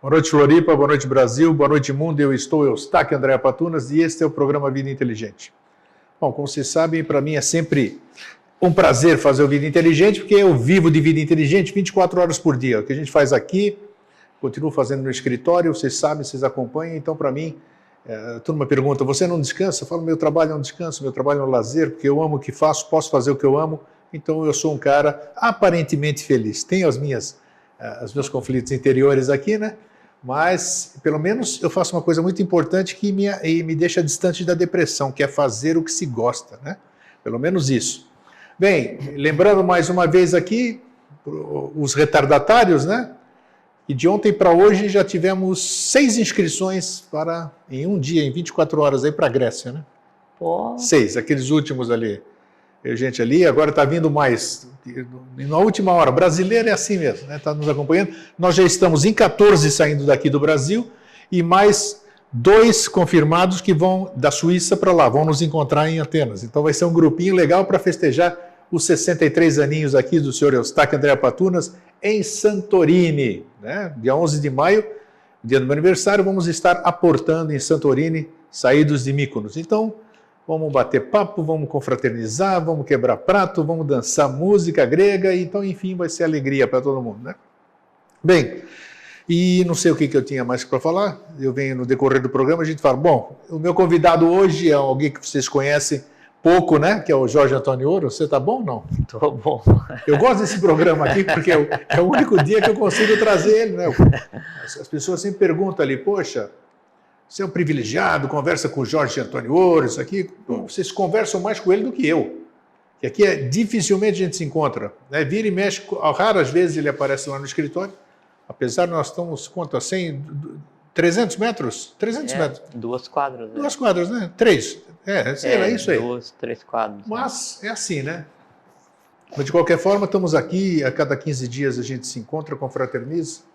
Boa noite, Floripa, boa noite, Brasil, boa noite, mundo. Eu estou Eustáquio André Patunas e este é o programa Vida Inteligente. Bom, como vocês sabem, para mim é sempre um prazer fazer o Vida Inteligente, porque eu vivo de vida inteligente 24 horas por dia. O que a gente faz aqui, continuo fazendo no escritório, vocês sabem, vocês acompanham, então para mim, a turma pergunta, você não descansa? Eu falo, meu trabalho é um descanso, meu trabalho é um lazer, porque eu amo o que faço, posso fazer o que eu amo, então eu sou um cara aparentemente feliz. Tenho os meus conflitos interiores aqui, né? Mas, pelo menos, eu faço uma coisa muito importante que me deixa distante da depressão, que é fazer o que se gosta, né? Pelo menos isso. Bem, lembrando mais uma vez aqui, os retardatários, né? E de ontem para hoje já tivemos 6 inscrições em um dia, em 24 horas, aí para a Grécia, né? Pô. 6, aqueles últimos ali. Gente ali, agora está vindo mais, na última hora, brasileiro é assim mesmo, né? Está nos acompanhando. Nós já estamos em 14 saindo daqui do Brasil e mais 2 confirmados que vão da Suíça para lá, vão nos encontrar em Atenas. Então vai ser um grupinho legal para festejar os 63 aninhos aqui do senhor Eustáquio André Patunas em Santorini, né? Dia 11 de maio, dia do meu aniversário, vamos estar aportando em Santorini, saídos de Mykonos. Então, vamos bater papo, vamos confraternizar, vamos quebrar prato, vamos dançar música grega, então, enfim, vai ser alegria para todo mundo, né? Bem, e não sei o que eu tinha mais para falar, eu venho no decorrer do programa, a gente fala, bom, o meu convidado hoje é alguém que vocês conhecem pouco, né, que é o Jorge Antônio Ouro. Você tá bom ou não? Tô bom. Eu gosto desse programa aqui, porque é o único dia que eu consigo trazer ele, né? As pessoas sempre perguntam ali, poxa, você é um privilegiado, conversa com o Jorge Antônio Ouro, isso aqui. Vocês conversam mais com ele do que eu. Que aqui dificilmente a gente se encontra, né? Vira e mexe, raras vezes ele aparece lá no escritório, apesar de nós estamos, quanto, a 100, 300 metros? 300 metros. 2 quadras. 2 quadras, né? 3. É isso aí. 2, 3 quadras. Mas é assim, né? Mas de qualquer forma, estamos aqui, a cada 15 dias a gente se encontra, confraterniza.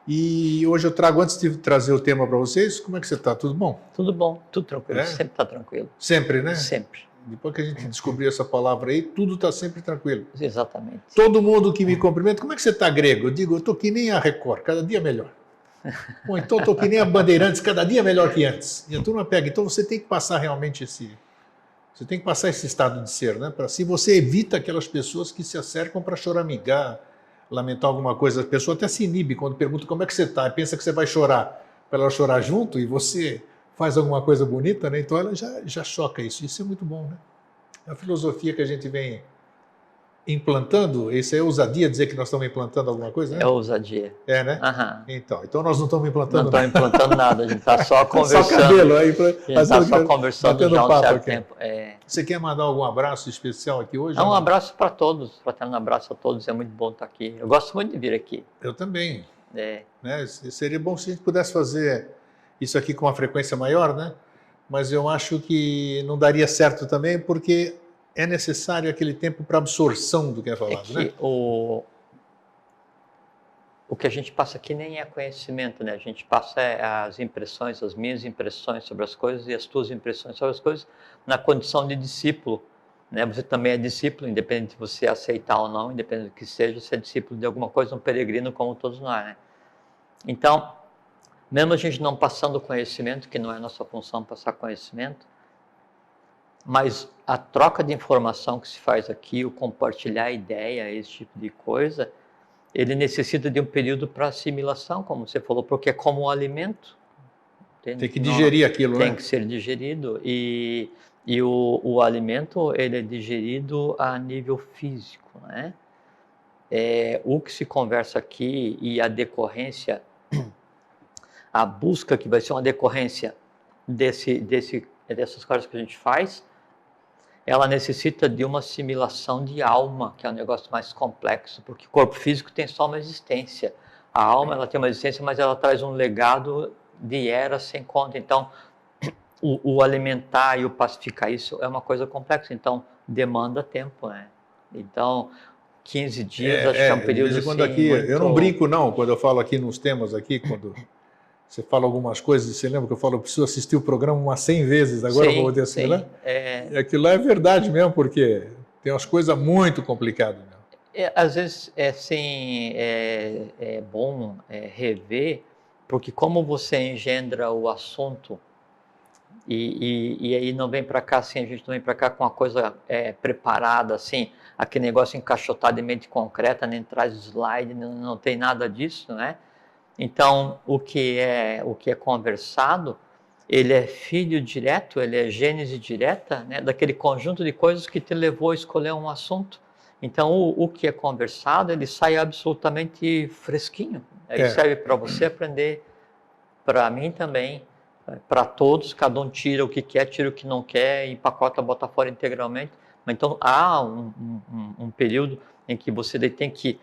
E hoje eu trago, antes de trazer o tema para vocês, como é que você está? Tudo bom? Tudo bom, tudo tranquilo, sempre está tranquilo. Sempre, né? Sempre. Depois que a gente descobriu essa palavra aí, tudo está sempre tranquilo. Exatamente. Todo mundo que me cumprimenta, como é que você está, grego? Eu digo, eu estou que nem a Record, cada dia melhor. Bom, então estou que nem a Bandeirantes, cada dia melhor que antes. E a turma pega, então você tem que passar realmente você tem que passar esse estado de ser, né? Para assim você evita aquelas pessoas que se acercam para choramingar, lamentar alguma coisa. A pessoa até se inibe quando pergunta como é que você está, pensa que você vai chorar, para ela chorar junto e você faz alguma coisa bonita, né? Então ela já choca isso. Isso é muito bom, né? É a filosofia que a gente vem implantando. Isso é ousadia dizer que nós estamos implantando alguma coisa, né? É ousadia. É, né? Aham. Então nós não estamos implantando nada. Não estamos implantando nada, a gente está só conversando. Só cabelo aí. A gente está só conversando já há um certo tempo. Você quer mandar algum abraço especial aqui hoje? Um abraço para todos, fraterno abraço a todos, é muito bom estar aqui. Eu gosto muito de vir aqui. Eu também. Né? Seria bom se a gente pudesse fazer isso aqui com uma frequência maior, né? Mas eu acho que não daria certo também, porque é necessário aquele tempo para absorção do que é falado, né? O que a gente passa aqui nem é conhecimento, né? A gente passa as impressões, as minhas impressões sobre as coisas e as tuas impressões sobre as coisas na condição de discípulo, né? Você também é discípulo, independente de você aceitar ou não, independente do que seja, você é discípulo de alguma coisa, um peregrino como todos nós, né? Então, mesmo a gente não passando conhecimento, que não é nossa função passar conhecimento, mas a troca de informação que se faz aqui, o compartilhar ideia, esse tipo de coisa, ele necessita de um período para assimilação, como você falou, porque é como um alimento. Tem que digerir aquilo, né? Tem que ser digerido. E o alimento, ele é digerido a nível físico, né? O que se conversa aqui e a decorrência, a busca que vai ser uma decorrência dessas coisas que a gente faz, ela necessita de uma assimilação de alma, que é um negócio mais complexo, porque o corpo físico tem só uma existência. A alma, ela tem uma existência, mas ela traz um legado de eras sem conta. Então, o alimentar e o pacificar isso é uma coisa complexa, então demanda tempo, né? Então, 15 dias, acho que é um período de vez em quando assim, aqui, muito... Eu não brinco não, quando eu falo aqui nos temas aqui, quando você fala algumas coisas, você lembra que eu falo, eu preciso assistir o programa umas 100 vezes, agora eu vou poder assimilar? E aquilo lá é verdade mesmo, porque tem umas coisas muito complicadas mesmo. Às vezes, é bom rever Porque como você engendra o assunto e aí não vem para cá assim, a gente não vem para cá com uma coisa preparada assim, aquele negócio encaixotado em mente concreta, nem traz slide, não tem nada disso, né? Então, o que é conversado, ele é filho direto, ele é gênese direta, né, daquele conjunto de coisas que te levou a escolher um assunto. Então, o que é conversado, ele sai absolutamente fresquinho. Ele serve para você aprender, para mim também, para todos, cada um tira o que quer, tira o que não quer, empacota, bota fora integralmente. Então, há um período em que você tem que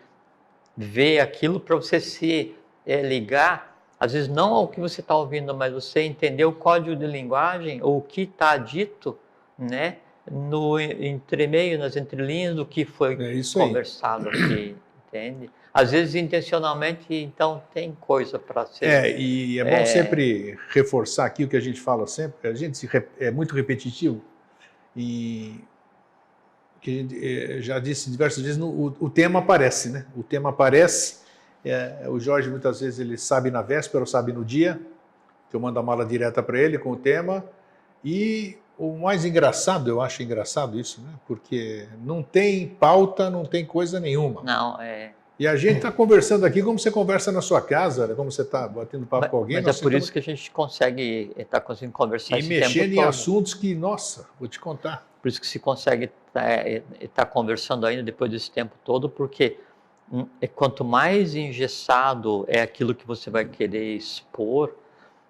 ver aquilo para você se ligar, às vezes não ao que você está ouvindo, mas você entender o código de linguagem ou o que está dito, né, no entremeio, nas entrelinhas do que foi conversado aqui, entende? Às vezes intencionalmente, então tem coisa para ser... E é bom sempre reforçar aqui o que a gente fala sempre, a gente é muito repetitivo e que a gente já disse diversas vezes, o tema aparece, né? O tema aparece, o Jorge muitas vezes ele sabe na véspera ou sabe no dia, que eu mando a mala direta para ele com o tema, e o mais engraçado, eu acho engraçado isso, né? Porque não tem pauta, não tem coisa nenhuma. Não, E a gente está conversando aqui como você conversa na sua casa, né? Como você está batendo papo com alguém. Mas é por isso que a gente consegue, está conseguindo conversar esse tempo todo. E mexendo em assuntos que, nossa, vou te contar. Por isso que se consegue estar conversando ainda depois desse tempo todo, porque quanto mais engessado é aquilo que você vai querer expor,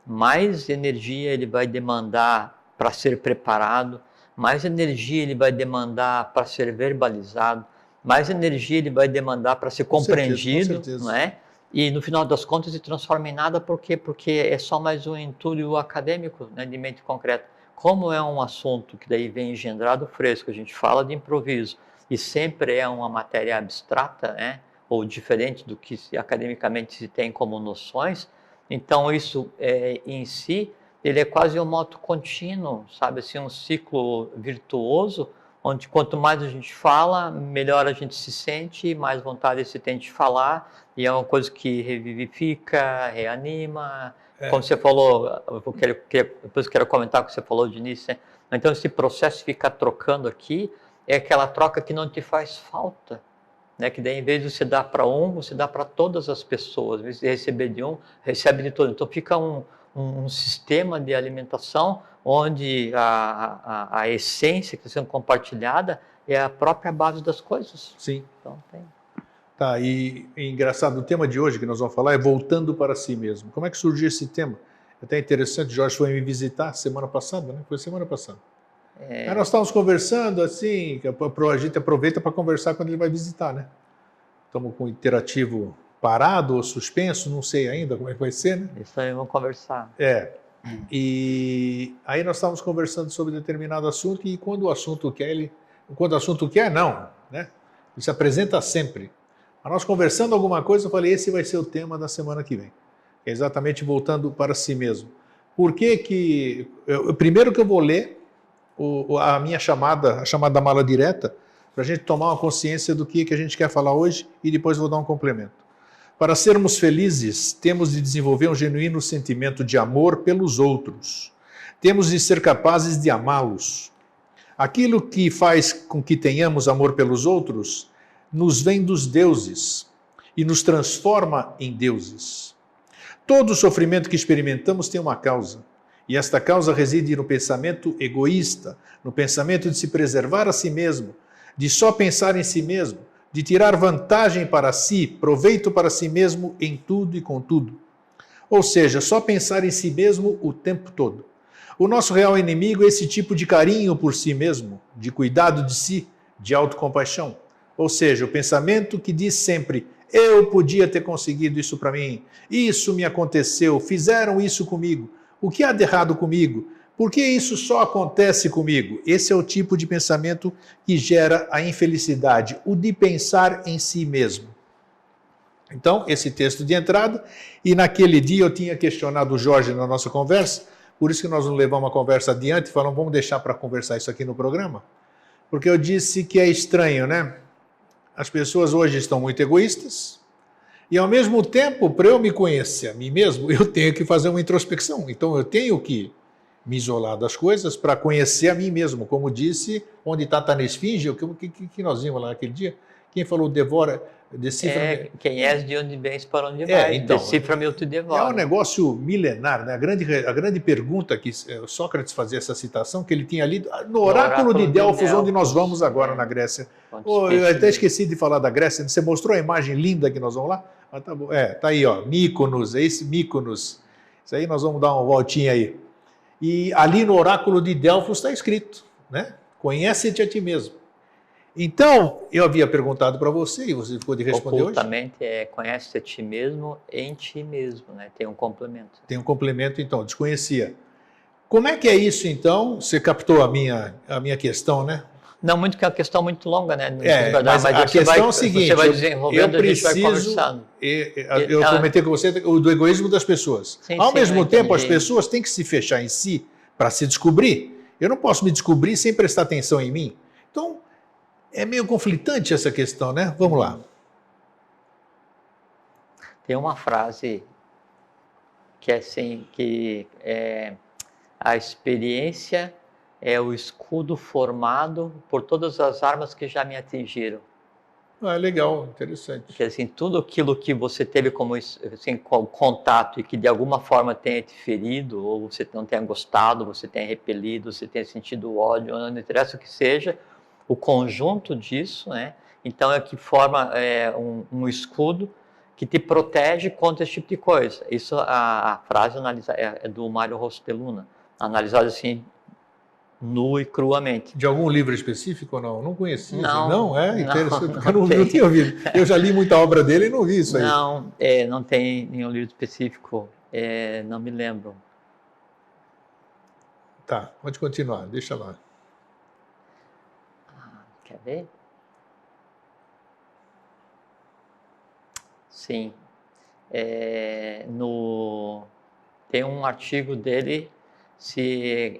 mais energia ele vai demandar para ser preparado, mais energia ele vai demandar para ser verbalizado, mais energia ele vai demandar para ser compreendido, com certeza. Não é? E no final das contas se transforma em nada, por quê? Porque é só mais um entulho acadêmico, né, de mente concreta. Como é um assunto que daí vem engendrado fresco, a gente fala de improviso, e sempre é uma matéria abstrata, né, ou diferente do que academicamente se tem como noções, então isso em si, ele é quase um moto contínuo, sabe, assim, um ciclo virtuoso, onde quanto mais a gente fala, melhor a gente se sente, mais vontade se tem de falar, e é uma coisa que revivifica, reanima. Como você falou, depois quero comentar o que você falou de início, né? Então esse processo de ficar trocando aqui é aquela troca que não te faz falta, né? Que daí em vez de você dar para um, você dá para todas as pessoas, em vez de receber de um, recebe de todo. Então fica um sistema de alimentação onde a essência que está sendo compartilhada é a própria base das coisas. Sim. Então tem... Tá, e engraçado, o tema de hoje que nós vamos falar é voltando para si mesmo. Como é que surgiu esse tema? É até interessante, o Jorge foi me visitar semana passada, né? Foi semana passada. Aí nós estávamos conversando assim, a gente aproveita para conversar quando ele vai visitar, né? Estamos com o interativo parado ou suspenso, não sei ainda como é que vai ser, né? Isso aí, vamos conversar. E aí nós estávamos conversando sobre determinado assunto e quando o assunto quer, não, né? Ele se apresenta sempre. Mas nós conversando alguma coisa, eu falei, esse vai ser o tema da semana que vem. É exatamente voltando para si mesmo. Por que primeiro que eu vou ler a minha chamada, a chamada mala direta, para a gente tomar uma consciência do que a gente quer falar hoje e depois vou dar um complemento. Para sermos felizes, temos de desenvolver um genuíno sentimento de amor pelos outros. Temos de ser capazes de amá-los. Aquilo que faz com que tenhamos amor pelos outros nos vem dos deuses e nos transforma em deuses. Todo sofrimento que experimentamos tem uma causa, e esta causa reside no pensamento egoísta, no pensamento de se preservar a si mesmo, de só pensar em si mesmo, de tirar vantagem para si, proveito para si mesmo em tudo e com tudo. Ou seja, só pensar em si mesmo o tempo todo. O nosso real inimigo é esse tipo de carinho por si mesmo, de cuidado de si, de autocompaixão. Ou seja, o pensamento que diz sempre, eu podia ter conseguido isso para mim, isso me aconteceu, fizeram isso comigo, o que há de errado comigo? Por que isso só acontece comigo? Esse é o tipo de pensamento que gera a infelicidade, o de pensar em si mesmo. Então, esse texto de entrada, e naquele dia eu tinha questionado o Jorge na nossa conversa, por isso que nós não levamos a conversa adiante, falamos, vamos deixar para conversar isso aqui no programa, porque eu disse que é estranho, né? As pessoas hoje estão muito egoístas E ao mesmo tempo, para eu me conhecer a mim mesmo, eu tenho que fazer uma introspecção. Então eu tenho que me isolar das coisas para conhecer a mim mesmo. Como disse, onde está a esfinge, o que nós vimos lá naquele dia? Quem falou devora, decifra-me. Quem és, de onde vens, para onde É, vais. então, Decifra-me, eu te É um devoro. negócio milenar, né? A grande pergunta que Sócrates fazia essa citação, que ele tinha lido no oráculo de Delfos, onde nós vamos agora na Grécia. Eu até esqueci de falar da Grécia. Você mostrou a imagem linda que nós vamos lá? Ah, tá bom. Tá aí, ó, Mykonos, é esse Mykonos. Isso aí nós vamos dar uma voltinha aí. E ali no oráculo de Delfos está escrito, né? Conhece-te a ti mesmo. Então, eu havia perguntado para você e você ficou de responder Ocultamente conhece a ti mesmo em ti mesmo, né? Tem um complemento. Tem um complemento, então, desconhecia. Como é que é isso, então? Você captou a minha questão, né? Não, muito que é uma questão muito longa, né? Mas a questão é o seguinte, você vai desenvolvendo, a gente vai conversando. Eu comentei com você o do egoísmo das pessoas. Ao mesmo tempo, as pessoas têm que se fechar em si para se descobrir. Eu não posso me descobrir sem prestar atenção em mim. Então, é meio conflitante essa questão, né? Vamos lá. Tem uma frase que é assim, que é a experiência é o escudo formado por todas as armas que já me atingiram. Ah, legal, interessante. Que assim, tudo aquilo que você teve como assim, contato e que de alguma forma tenha te ferido, ou você não tenha gostado, você tenha repelido, você tenha sentido ódio, não interessa o que seja, o conjunto disso, né? Então é que forma um escudo que te protege contra esse tipo de coisa. Isso, a frase é do Mário Rosteluna, analisada assim, nu e cruamente. De algum livro específico ou não? Não conhecia. Não, interessante, porque eu não tinha ouvido. Eu já li muita obra dele e não vi isso aí. Não tem nenhum livro específico, não me lembro. Tá, pode continuar, deixa lá. Quer ver? Sim. Tem um artigo dele se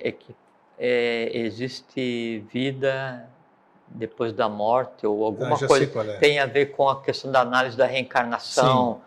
existe vida depois da morte ou alguma coisa que tem a ver com a questão da análise da reencarnação.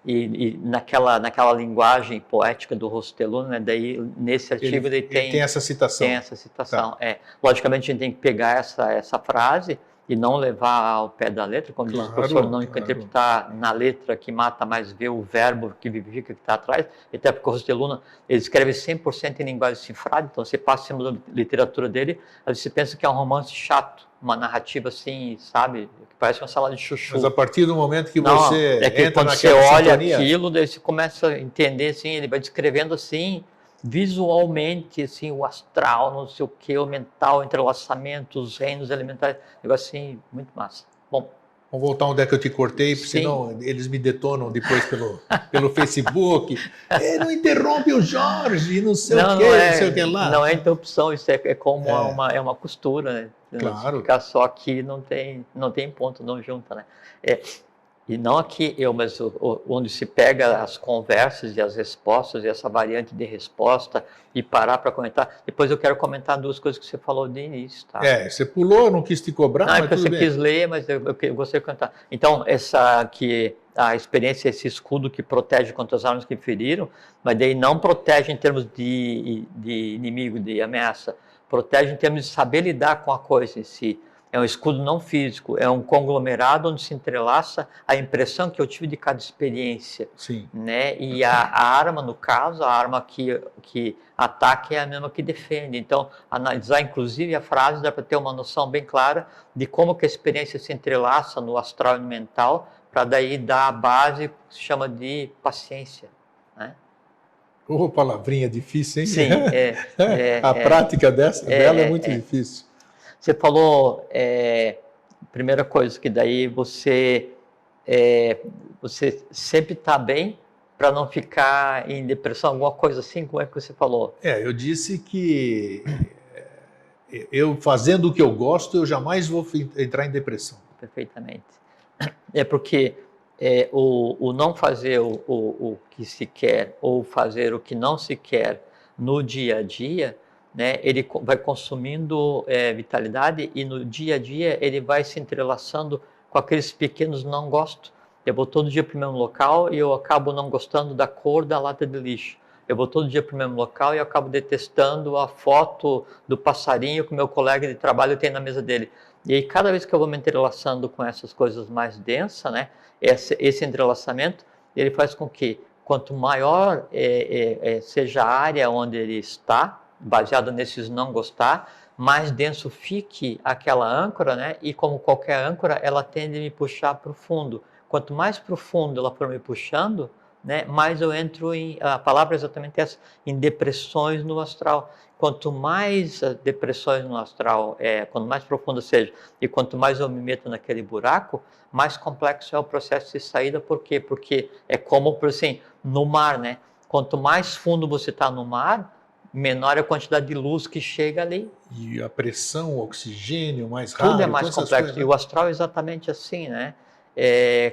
E naquela linguagem poética do Rosteluna, né? Daí nesse artigo ele tem essa citação. Tem essa citação. Tá. Logicamente a gente tem que pegar essa frase e não levar ao pé da letra, como diz o professor, não interpretar na letra que mata, mas ver o verbo que vivifica que está atrás. Até porque o Rosteluna ele escreve 100% em linguagem cifrada, então você passa em cima da literatura dele, aí você pensa que é um romance chato, uma narrativa assim, sabe, que parece uma salada de chuchu. Mas a partir do momento que você entra quando você olha aquilo, daí você começa a entender, assim, ele vai descrevendo assim, visualmente, assim, o astral, não sei o que, o mental, o entrelaçamento, os reinos elementares, negócio assim, muito massa. Bom, vamos voltar onde é que eu te cortei, porque senão eles me detonam depois pelo Facebook. Não interrompe o Jorge, não sei o que, não sei o que lá. Não é interrupção, isso é como uma costura, né? Claro. Ficar só aqui não tem ponto, não junta, né? E não aqui mas onde se pega as conversas e as respostas e essa variante de resposta e parar para comentar. Depois eu quero comentar duas coisas que você falou de início, tá? Você pulou, não quis te cobrar, mas você quis ler, mas eu gostaria de comentar. Então, a experiência é esse escudo que protege contra as armas que feriram, mas daí não protege em termos de inimigo, de ameaça, protege em termos de saber lidar com a coisa em si. É um escudo não físico, é um conglomerado onde se entrelaça a impressão que eu tive de cada experiência. Sim. Né? E a arma, no caso, a arma que ataca é a mesma que defende. Então, analisar inclusive a frase dá para ter uma noção bem clara de como que a experiência se entrelaça no astral e no mental, para daí dar a base que se chama de paciência. Né? Palavrinha difícil, hein? Sim. A prática dela é muito difícil. Você falou, primeira coisa, que daí você sempre está bem para não ficar em depressão, alguma coisa assim, como é que você falou? Eu disse que eu fazendo o que eu gosto, eu jamais vou entrar em depressão. Perfeitamente. Porque o não fazer o que se quer ou fazer o que não se quer no dia a dia, né, ele vai consumindo vitalidade e no dia a dia ele vai se entrelaçando com aqueles pequenos não gosto. Eu vou todo dia para o mesmo local e eu acabo não gostando da cor da lata de lixo. Eu vou todo dia para o mesmo local e eu acabo detestando a foto do passarinho que o meu colega de trabalho tem na mesa dele. E aí, cada vez que eu vou me entrelaçando com essas coisas mais densas, né, esse entrelaçamento, ele faz com que, quanto maior seja a área onde ele está, baseado nesses não gostar, mais denso fique aquela âncora, né? E como qualquer âncora, ela tende a me puxar para o fundo. Quanto mais profundo ela for me puxando, né, mais eu entro em, a palavra é exatamente essa, em depressões no astral. Quanto mais depressões no astral, quanto mais profundo seja, e quanto mais eu me meto naquele buraco, mais complexo é o processo de saída. Por quê? Porque é como, por assim, no mar, né? Quanto mais fundo você está no mar, menor é a quantidade de luz que chega ali. E a pressão, o oxigênio mais raro. Tudo é mais complexo. Coisas, né? E o astral é exatamente assim, né?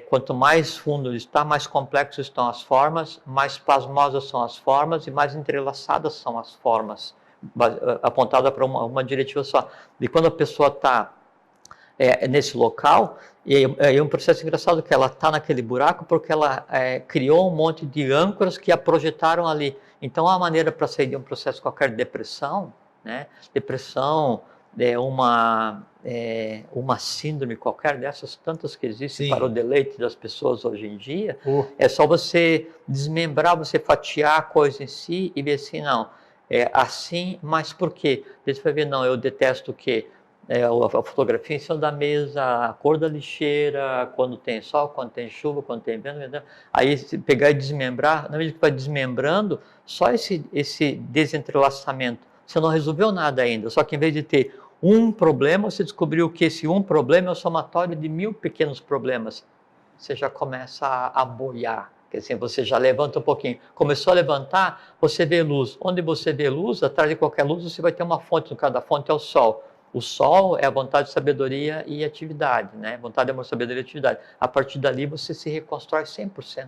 Quanto mais fundo ele está, mais complexos estão as formas, mais plasmosas são as formas e mais entrelaçadas são as formas, apontada para uma diretiva só. E quando a pessoa está nesse local, é um processo engraçado que ela está naquele buraco porque ela criou um monte de âncoras que a projetaram ali. Então, a maneira para sair de um processo qualquer de depressão, né? Depressão é uma síndrome qualquer dessas tantas que existem. Sim. Para o deleite das pessoas hoje em dia, é só você desmembrar, você fatiar a coisa em si e ver assim, não, é assim, mas por quê? Você vai ver, não, eu detesto o quê? A fotografia em cima da mesa, a cor da lixeira, quando tem sol, quando tem chuva, quando tem vento. Aí se pegar e desmembrar, na medida que vai desmembrando, só esse desentrelaçamento, você não resolveu nada ainda, só que em vez de ter um problema, você descobriu que esse um problema é o somatório de 1000 pequenos problemas. Você já começa a boiar, quer dizer, você já levanta um pouquinho. Começou a levantar, você vê luz. Onde você vê luz, atrás de qualquer luz, você vai ter uma fonte, no caso da fonte é o sol. O sol é a vontade de sabedoria e atividade, né? Vontade, amor, sabedoria e atividade. A partir dali você se reconstrói 100%.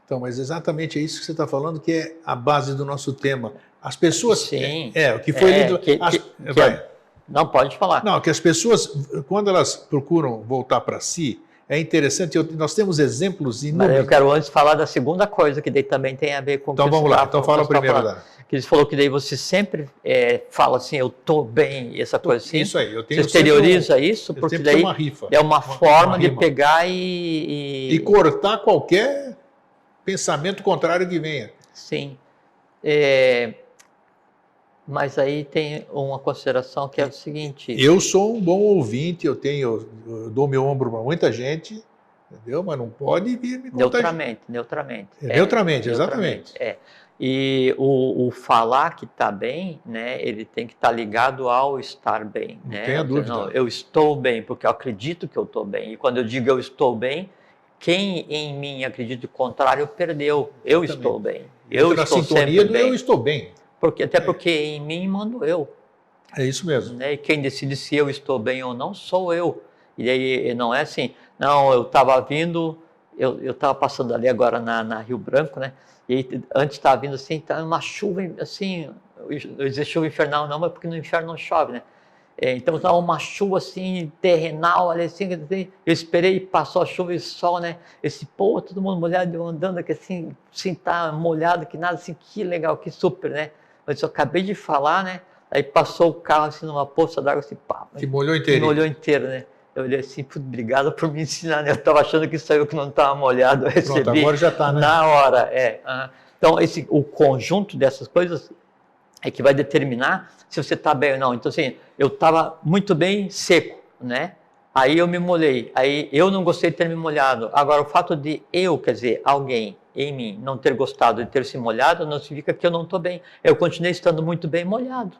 Então, mas exatamente é isso que você está falando, que é a base do nosso tema. As pessoas... Sim. O que foi lido... Não, pode falar. Não, que as pessoas, quando elas procuram voltar para si, é interessante, nós temos exemplos inúmeros. Eu quero antes falar da segunda coisa, que daí também tem a ver com... Então vamos lá, então fala primeiro. Que ele falou que daí você sempre fala assim, eu estou bem, essa coisa assim. Isso aí, eu tenho... Você exterioriza isso, porque daí uma rifa, é uma forma de pegar e cortar qualquer pensamento contrário que venha. Sim. Mas aí tem uma consideração que é o seguinte... Eu sou um bom ouvinte, eu dou meu ombro para muita gente, entendeu? Mas não pode vir me contar. Neutramente. Neutramente, exatamente. E o falar que está bem, né, ele tem que estar ligado ao estar bem. Não né? tenha dúvida. Não, eu estou bem, porque eu acredito que eu estou bem. E quando eu digo eu estou bem, quem em mim acredita o contrário perdeu. Eu estou bem. Eu estou sintonia do bem. Eu estou bem. Até porque em mim mando eu. É isso mesmo. Né? E quem decide se eu estou bem ou não sou eu. E aí não é assim, não, eu estava vindo, eu estava passando ali agora na Rio Branco, né? E aí, antes estava vindo assim, tá uma chuva, assim, eu dizer chuva infernal não, mas porque no inferno não chove, né? Então estava uma chuva assim, terrenal, ali, assim, eu esperei, passou a chuva e o sol, né? Esse povo, todo mundo molhado, eu andando aqui assim tá molhado, que nada, assim, que legal, que super, né? Mas eu acabei de falar, né? Aí passou o carro assim numa poça d'água, assim, pá. Que molhou inteiro. Que molhou inteiro, né? Eu olhei assim, obrigado por me ensinar, né? Eu estava achando que saiu que não estava molhado, eu recebi. Pronto, agora já está, né? Na hora, Então, o conjunto dessas coisas é que vai determinar se você está bem ou não. Então, assim, eu estava muito bem seco, né? Aí eu me molhei, aí eu não gostei de ter me molhado. Agora, o fato de eu, quer dizer, alguém em mim não ter gostado de ter se molhado, não significa que eu não estou bem. Eu continuei estando muito bem molhado.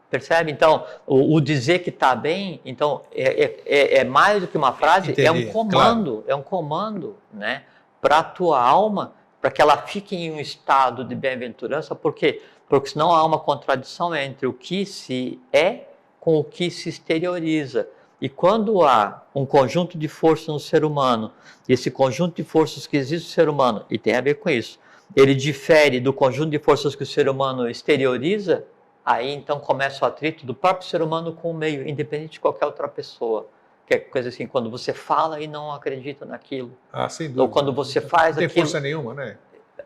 Percebe? Então, o dizer que está bem, então, é mais do que uma frase, entendi, é um comando, claro. É um comando, né? Para a tua alma, para que ela fique em um estado de bem-aventurança. Por quê? Porque senão há uma contradição entre o que se é com o que se exterioriza. E quando há um conjunto de forças no ser humano, e esse conjunto de forças que existe no ser humano, e tem a ver com isso, ele difere do conjunto de forças que o ser humano exterioriza, aí então começa o atrito do próprio ser humano com o meio, independente de qualquer outra pessoa. que é coisa assim, quando você fala e não acredita naquilo. Sem dúvida. Ou quando você faz não aquilo... tem força nenhuma, né?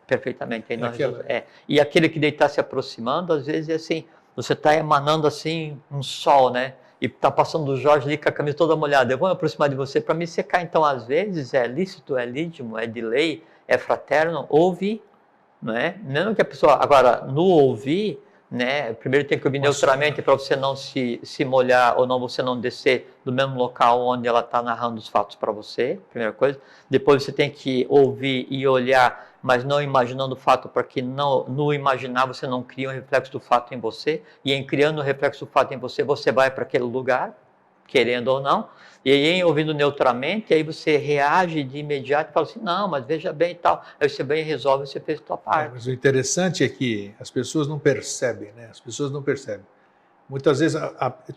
Perfeitamente. Aí não Aquela... E aquele que está se aproximando, às vezes é assim, você está emanando assim um sol, né? E está passando o Jorge ali com a camisa toda molhada. Eu vou me aproximar de você para me secar. Então, às vezes, é lícito, é lídimo, é de lei, é fraterno, ouvir, né? Não que a pessoa... Agora, no ouvir, né? Primeiro tem que ouvir neutralmente para você não se molhar ou não, você não descer do mesmo local onde ela está narrando os fatos para você, primeira coisa. Depois você tem que ouvir e olhar, mas não imaginando o fato, porque no imaginar você não cria um reflexo do fato em você, e em criando o reflexo do fato em você, você vai para aquele lugar, querendo ou não, e aí ouvindo neutralmente, aí você reage de imediato e fala assim, não, mas veja bem e tal, aí você bem resolve, você fez a sua parte. Mas o interessante é que as pessoas não percebem, né? As pessoas não percebem. Muitas vezes,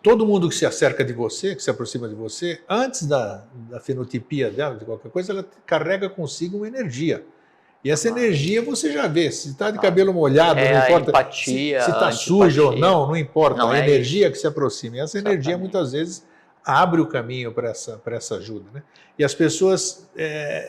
todo mundo que se acerca de você, que se aproxima de você, antes da fenotipia dela, de qualquer coisa, ela carrega consigo uma energia. E essa energia você já vê, se está de cabelo molhado, não importa empatia, se está sujo ou não importa, não, a energia que se aproxima. E essa energia muitas vezes abre o caminho para essa ajuda. Né? E as pessoas,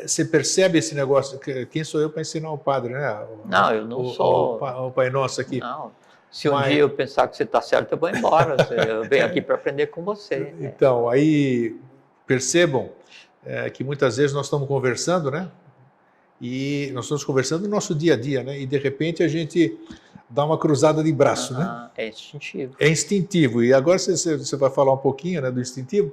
você percebe esse negócio, quem sou eu para ensinar o padre? Né? Não, eu não sou. O Pai Nosso aqui. Não. Se um dia eu pensar que você está certo, eu vou embora. Eu venho aqui para aprender com você. Então, aí percebam que muitas vezes nós estamos conversando, né? E nós estamos conversando no nosso dia a dia, né? E de repente a gente dá uma cruzada de braço, né? É instintivo. É instintivo. E agora você vai falar um pouquinho, né, do instintivo.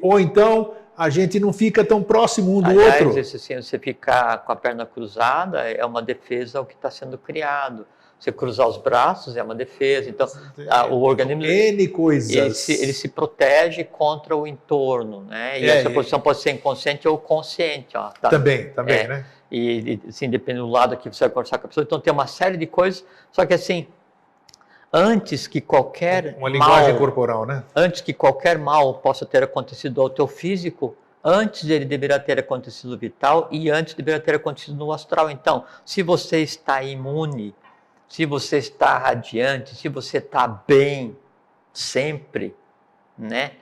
Ou então a gente não fica tão próximo um do outro. Assim, você ficar com a perna cruzada é uma defesa ao que está sendo criado. Você cruzar os braços é uma defesa. Então, o organismo N coisas. Ele se protege contra o entorno, né? E essa posição pode ser inconsciente ou consciente. Ó, tá? Também, né? E assim, depende do lado que você vai conversar com a pessoa. Então, tem uma série de coisas. Só que assim, antes que qualquer uma linguagem corporal, né? Antes que qualquer mal possa ter acontecido ao teu físico, antes ele deverá ter acontecido no vital e antes deverá ter acontecido no astral. Então, se você está imune, se você está radiante, se você está bem sempre, né?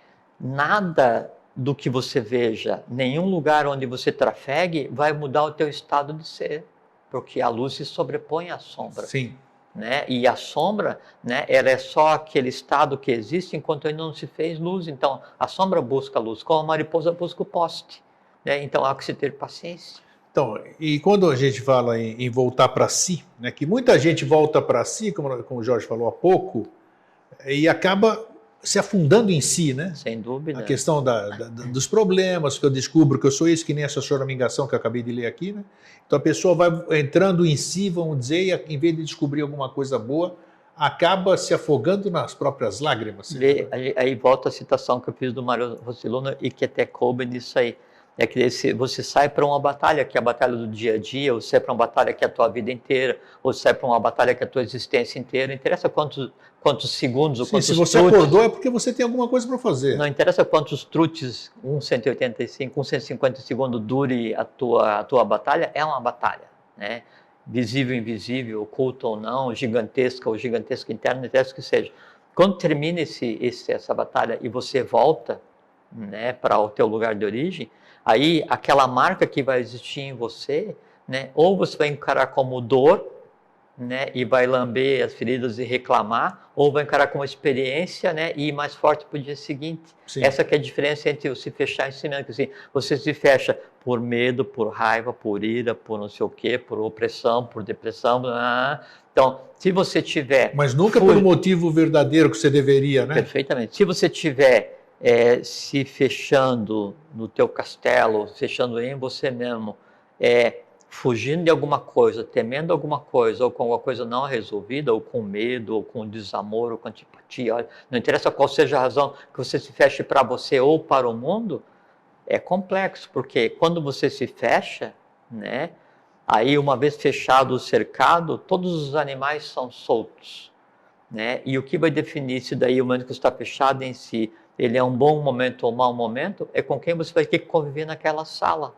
Nada do que você veja, nenhum lugar onde você trafegue vai mudar o teu estado de ser, porque a luz se sobrepõe à sombra. Sim. Né? E a sombra, né, ela é só aquele estado que existe enquanto ainda não se fez luz. Então, a sombra busca a luz, como a mariposa busca o poste. Né? Então, há que se ter paciência. Então, e quando a gente fala em voltar para si, né, que muita gente volta para si, como o Jorge falou há pouco, e acaba se afundando em si, né? Sem dúvida. A questão dos problemas, que eu descubro que eu sou isso, que nem essa choramingação que eu acabei de ler aqui, né? Então a pessoa vai entrando em si, vamos dizer, e em vez de descobrir alguma coisa boa, acaba se afogando nas próprias lágrimas. Aí volta a citação que eu fiz do Mário Rossiluna e que até coube nisso aí. É que você sai para uma batalha, que é a batalha do dia a dia, ou sai para uma batalha que é a tua vida inteira, ou sai para uma batalha que é a tua existência inteira. Não interessa quantos segundos ou quantos se você acordou é porque você tem alguma coisa para fazer. Não interessa quantos trutes, 185, 150 segundos dure a tua batalha, é uma batalha, né? Visível, invisível, oculta ou não, gigantesca ou gigantesca interna, não interessa o que seja. Quando termina essa batalha e você volta, né, para o teu lugar de origem, aí aquela marca que vai existir em você, né, ou você vai encarar como dor, né, e vai lamber as feridas e reclamar, ou vai encarar como experiência, né, e ir mais forte para o dia seguinte. Sim. Essa que é a diferença entre o se fechar e se mesmo. Assim, você se fecha por medo, por raiva, por ira, por não sei o quê, por opressão, por depressão. Então, se você tiver... Mas nunca por um motivo verdadeiro que você deveria, né? Perfeitamente. Se você tiver se fechando no teu castelo, fechando em você mesmo, fugindo de alguma coisa, temendo alguma coisa, ou com alguma coisa não resolvida, ou com medo, ou com desamor, ou com antipatia, não interessa qual seja a razão que você se feche para você ou para o mundo, é complexo, porque quando você se fecha, né, aí uma vez fechado, cercado, todos os animais são soltos, né, e o que vai definir se daí o momento que está fechado em si, ele é um bom momento ou um mau momento, é com quem você vai ter que conviver naquela sala.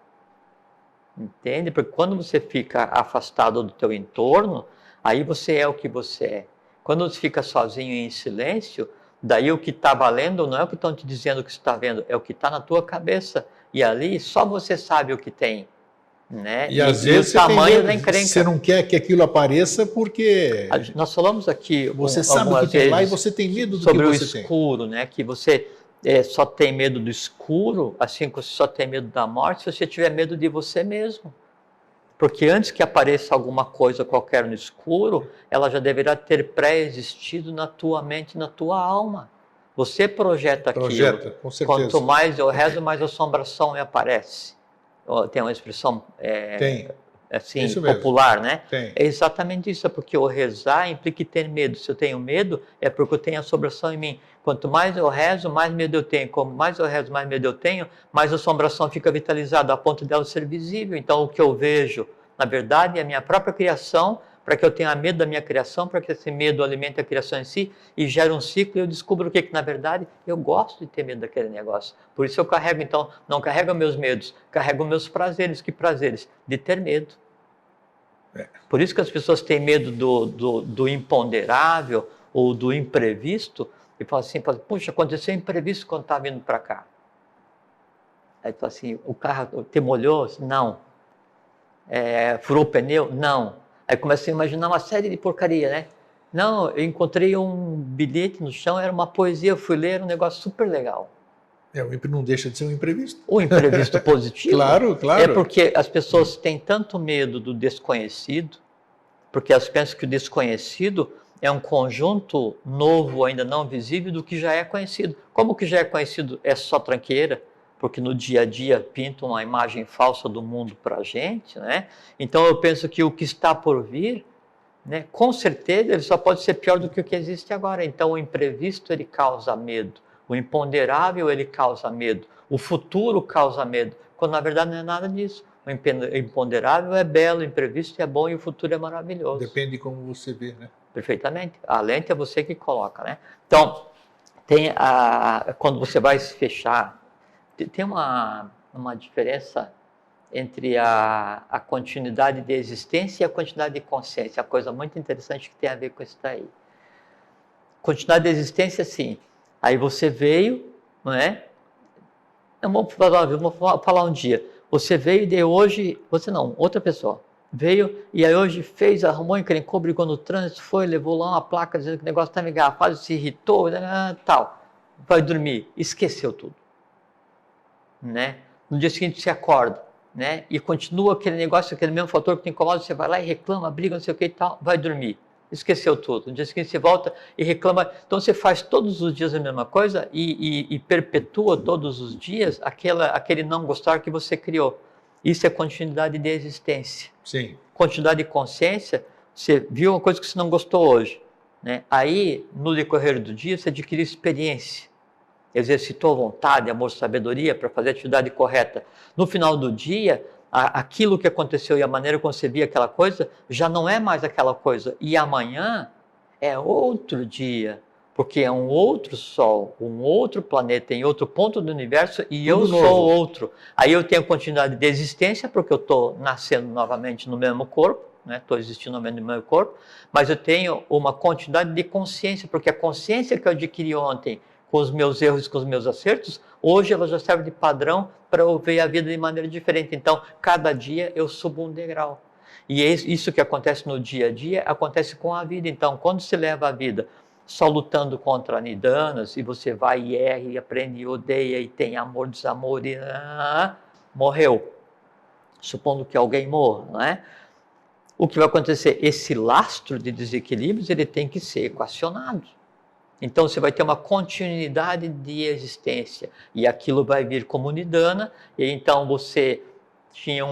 Entende? Porque quando você fica afastado do teu entorno, aí você é o que você é. Quando você fica sozinho em silêncio, Daí o que está valendo não é o que estão te dizendo que você está vendo, é o que está na tua cabeça. E ali só você sabe o que tem. Né? E às vezes o tamanho da você encrenca. não quer que aquilo apareça porque Nós falamos aqui você sabe o que tem lá e você tem medo do que você tem. Sobre o escuro, né? Que você só tem medo do escuro, assim como você só tem medo da morte, se você tiver medo de você mesmo. Porque antes que apareça alguma coisa qualquer no escuro, ela já deverá ter pré-existido na tua mente, na tua alma. Você projeta aquilo. Com certeza. Quanto mais eu rezo, mais assombração me aparece. Tem uma expressão assim, popular, né? Tem. É exatamente isso, é porque o rezar implica ter medo. Se eu tenho medo, é porque eu tenho assombração em mim. Quanto mais eu rezo, mais medo eu tenho. Quanto mais eu rezo, mais medo eu tenho, mais a assombração fica vitalizada, a ponto dela ser visível. Então, o que eu vejo, na verdade, é a minha própria criação, para que eu tenha medo da minha criação, para que esse medo alimente a criação em si e gere um ciclo, e eu descubro que na verdade, eu gosto de ter medo daquele negócio. Por isso eu carrego, então, não carrego meus medos, carrego meus prazeres. Que prazeres? De ter medo. Por isso que as pessoas têm medo do imponderável ou do imprevisto, e falam assim, puxa, aconteceu imprevisto quando está vindo para cá. Aí fala assim, o carro te molhou? Não. Furou o pneu? Não. Aí começa a imaginar uma série de porcaria, né? Não, eu encontrei um bilhete no chão, era uma poesia, eu fui ler, era um negócio super legal. Não deixa de ser um imprevisto. Um imprevisto positivo. Claro. É porque as pessoas têm tanto medo do desconhecido, porque elas pensam que o desconhecido é um conjunto novo, ainda não visível, do que já é conhecido. Como o que já é conhecido é só tranqueira, porque no dia a dia pintam uma imagem falsa do mundo para a gente, né? Então eu penso que o que está por vir, né, com certeza ele só pode ser pior do que o que existe agora. Então o imprevisto ele causa medo, o imponderável ele causa medo, o futuro causa medo, quando na verdade não é nada disso. O imponderável é belo, o imprevisto é bom e o futuro é maravilhoso. Depende de como você vê, né? Perfeitamente. A lente é você que coloca, né? Então, quando você vai se fechar, tem uma diferença entre a continuidade de existência e a continuidade de consciência. Uma coisa muito interessante que tem a ver com isso daí. Continuidade de existência, sim. Aí você veio, não é? Vamos falar um dia. Você veio e de hoje... Você não, outra pessoa. Veio e aí hoje arrumou, encrencou, brigou no trânsito, levou lá uma placa dizendo que o negócio estava engarrafado, se irritou, tal. Vai dormir, esqueceu tudo. Né? No dia seguinte você acorda, né? E continua aquele negócio, aquele mesmo fator que te incomoda, você vai lá e reclama, briga, não sei o que e tal, vai dormir, esqueceu tudo. No dia seguinte você volta e reclama. Então você faz todos os dias a mesma coisa e perpetua todos os dias aquele não gostar que você criou. Isso é continuidade de existência. Sim. Continuidade de consciência, você viu uma coisa que você não gostou hoje, né? Aí no decorrer do dia você adquire experiência, exercitou vontade, amor, sabedoria para fazer a atividade correta. No final do dia, aquilo que aconteceu e a maneira como você via aquela coisa já não é mais aquela coisa. E amanhã é outro dia, porque é um outro sol, um outro planeta, em outro ponto do universo e tudo eu novo. Sou outro. Aí eu tenho continuidade de existência, porque eu estou nascendo novamente no mesmo corpo, estou existindo no mesmo corpo, mas eu tenho uma continuidade de consciência, porque a consciência que eu adquiri ontem, com os meus erros e com os meus acertos, hoje ela já serve de padrão para eu ver a vida de maneira diferente. Então, cada dia eu subo um degrau. E isso que acontece no dia a dia, acontece com a vida. Então, quando se leva a vida só lutando contra nidanas, e você vai e erra, e aprende, e odeia, e tem amor, desamor, e morreu. Supondo que alguém morra, não é? O que vai acontecer? Esse lastro de desequilíbrios, ele tem que ser equacionado. Então você vai ter uma continuidade de existência e aquilo vai vir como nidana, e então você tinha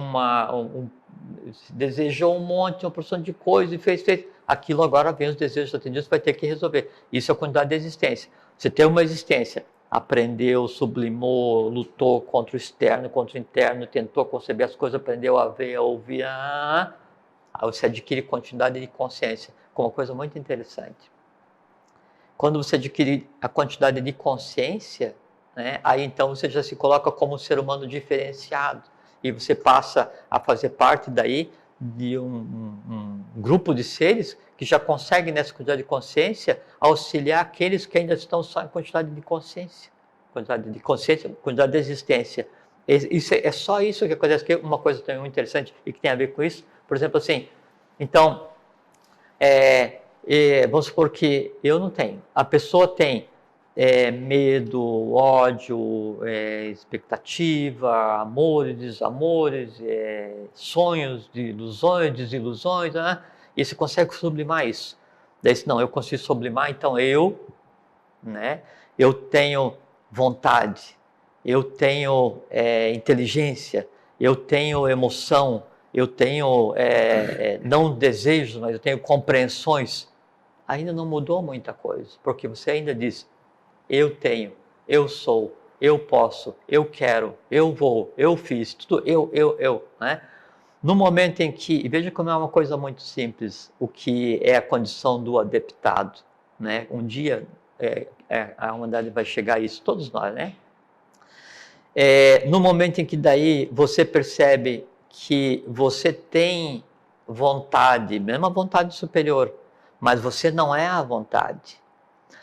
desejou um monte, uma porção de coisa e fez, aquilo agora vem os desejos atendidos, vai ter que resolver. Isso é a continuidade de existência. Você tem uma existência, aprendeu, sublimou, lutou contra o externo, contra o interno, tentou conceber as coisas, aprendeu a ver, a ouvir, aí você adquire continuidade de consciência, como uma coisa muito interessante. Quando você adquire a quantidade de consciência, né, aí então você já se coloca como um ser humano diferenciado e você passa a fazer parte daí de um grupo de seres que já consegue, nessa quantidade de consciência, auxiliar aqueles que ainda estão só em quantidade de consciência. Quantidade de existência. É só isso que acontece. Que uma coisa também muito interessante e que tem a ver com isso, por exemplo, assim, então, vamos supor que eu não tenho. A pessoa tem medo, ódio, expectativa, amores, desamores, sonhos, ilusões, desilusões, né? E você consegue sublimar isso. Daí, não, eu consigo sublimar, então eu tenho vontade, eu tenho inteligência, eu tenho emoção, eu tenho não desejos, mas eu tenho compreensões. Ainda não mudou muita coisa, porque você ainda diz, eu tenho, eu sou, eu posso, eu quero, eu vou, eu fiz, tudo eu, né? No momento em que, e veja como é uma coisa muito simples, o que é a condição do adeptado, né? Um dia a humanidade vai chegar a isso, todos nós, né? No momento em que daí você percebe que você tem vontade, mesmo a vontade superior, mas você não é a vontade.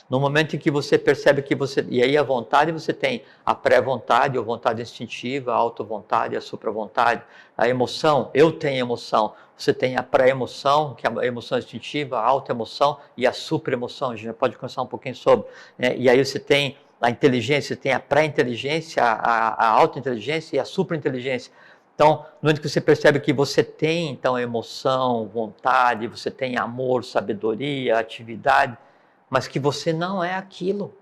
No momento em que você percebe que você... E aí a vontade, você tem a pré-vontade, ou vontade instintiva, a auto-vontade, a supra-vontade. A emoção, eu tenho emoção. Você tem a pré-emoção, que é a emoção instintiva, a auto-emoção e a supra-emoção. A gente já pode conversar um pouquinho sobre. Né? E aí você tem a inteligência, você tem a pré-inteligência, a auto-inteligência e a supra-inteligência. Então, no momento que você percebe que você tem, então, emoção, vontade, você tem amor, sabedoria, atividade, mas que você não é aquilo,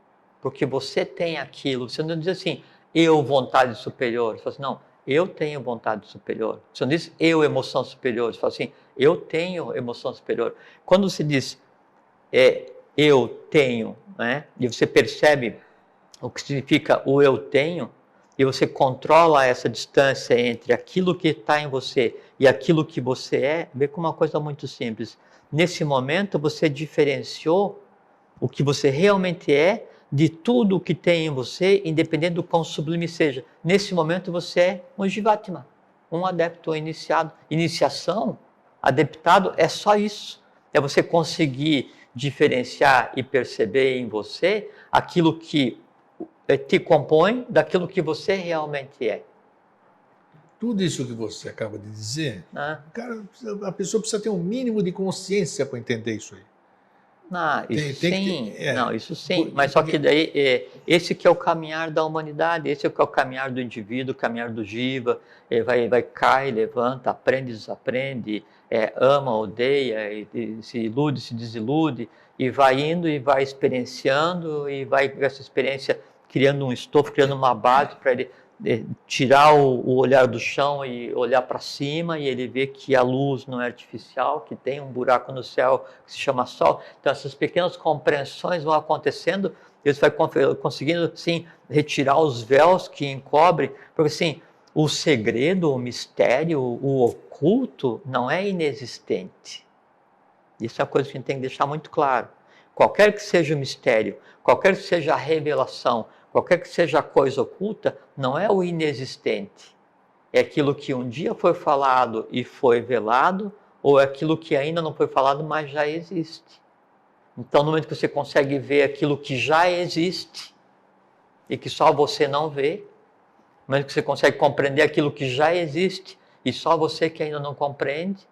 porque você tem aquilo. Você não diz assim, eu vontade superior. Você fala assim, não, eu tenho vontade superior. Você não diz eu emoção superior. Você fala assim, eu tenho emoção superior. Quando você diz eu tenho, né, e você percebe o que significa o eu tenho, e você controla essa distância entre aquilo que está em você e aquilo que você é, vê como uma coisa muito simples. Nesse momento você diferenciou o que você realmente é de tudo o que tem em você, independente do quão sublime seja. Nesse momento você é um Jivatma, um adepto, um iniciado. Iniciação, adeptado, é só isso. É você conseguir diferenciar e perceber em você aquilo que te compõe daquilo que você realmente é. Tudo isso que você acaba de dizer, cara, a pessoa precisa ter um mínimo de consciência para entender isso aí. Isso sim, isso sim, mas só que daí, esse que é o caminhar da humanidade, esse é o que é o caminhar do indivíduo, o caminhar do Jiva, cai, levanta, aprende, desaprende, ama, odeia, se ilude, se desilude, e vai indo e vai experienciando, e vai com essa experiência criando um estofo, criando uma base para ele tirar o olhar do chão e olhar para cima, e ele vê que a luz não é artificial, que tem um buraco no céu que se chama Sol. Então essas pequenas compreensões vão acontecendo, e ele vai conseguindo assim, retirar os véus que encobrem, porque assim, o segredo, o mistério, o oculto não é inexistente. Isso é uma coisa que a gente tem que deixar muito claro. Qualquer que seja o mistério, qualquer que seja a revelação, qualquer que seja a coisa oculta, não é o inexistente. É aquilo que um dia foi falado e foi velado, ou é aquilo que ainda não foi falado, mas já existe. Então, no momento que você consegue ver aquilo que já existe, e que só você não vê, no momento que você consegue compreender aquilo que já existe, e só você que ainda não compreende,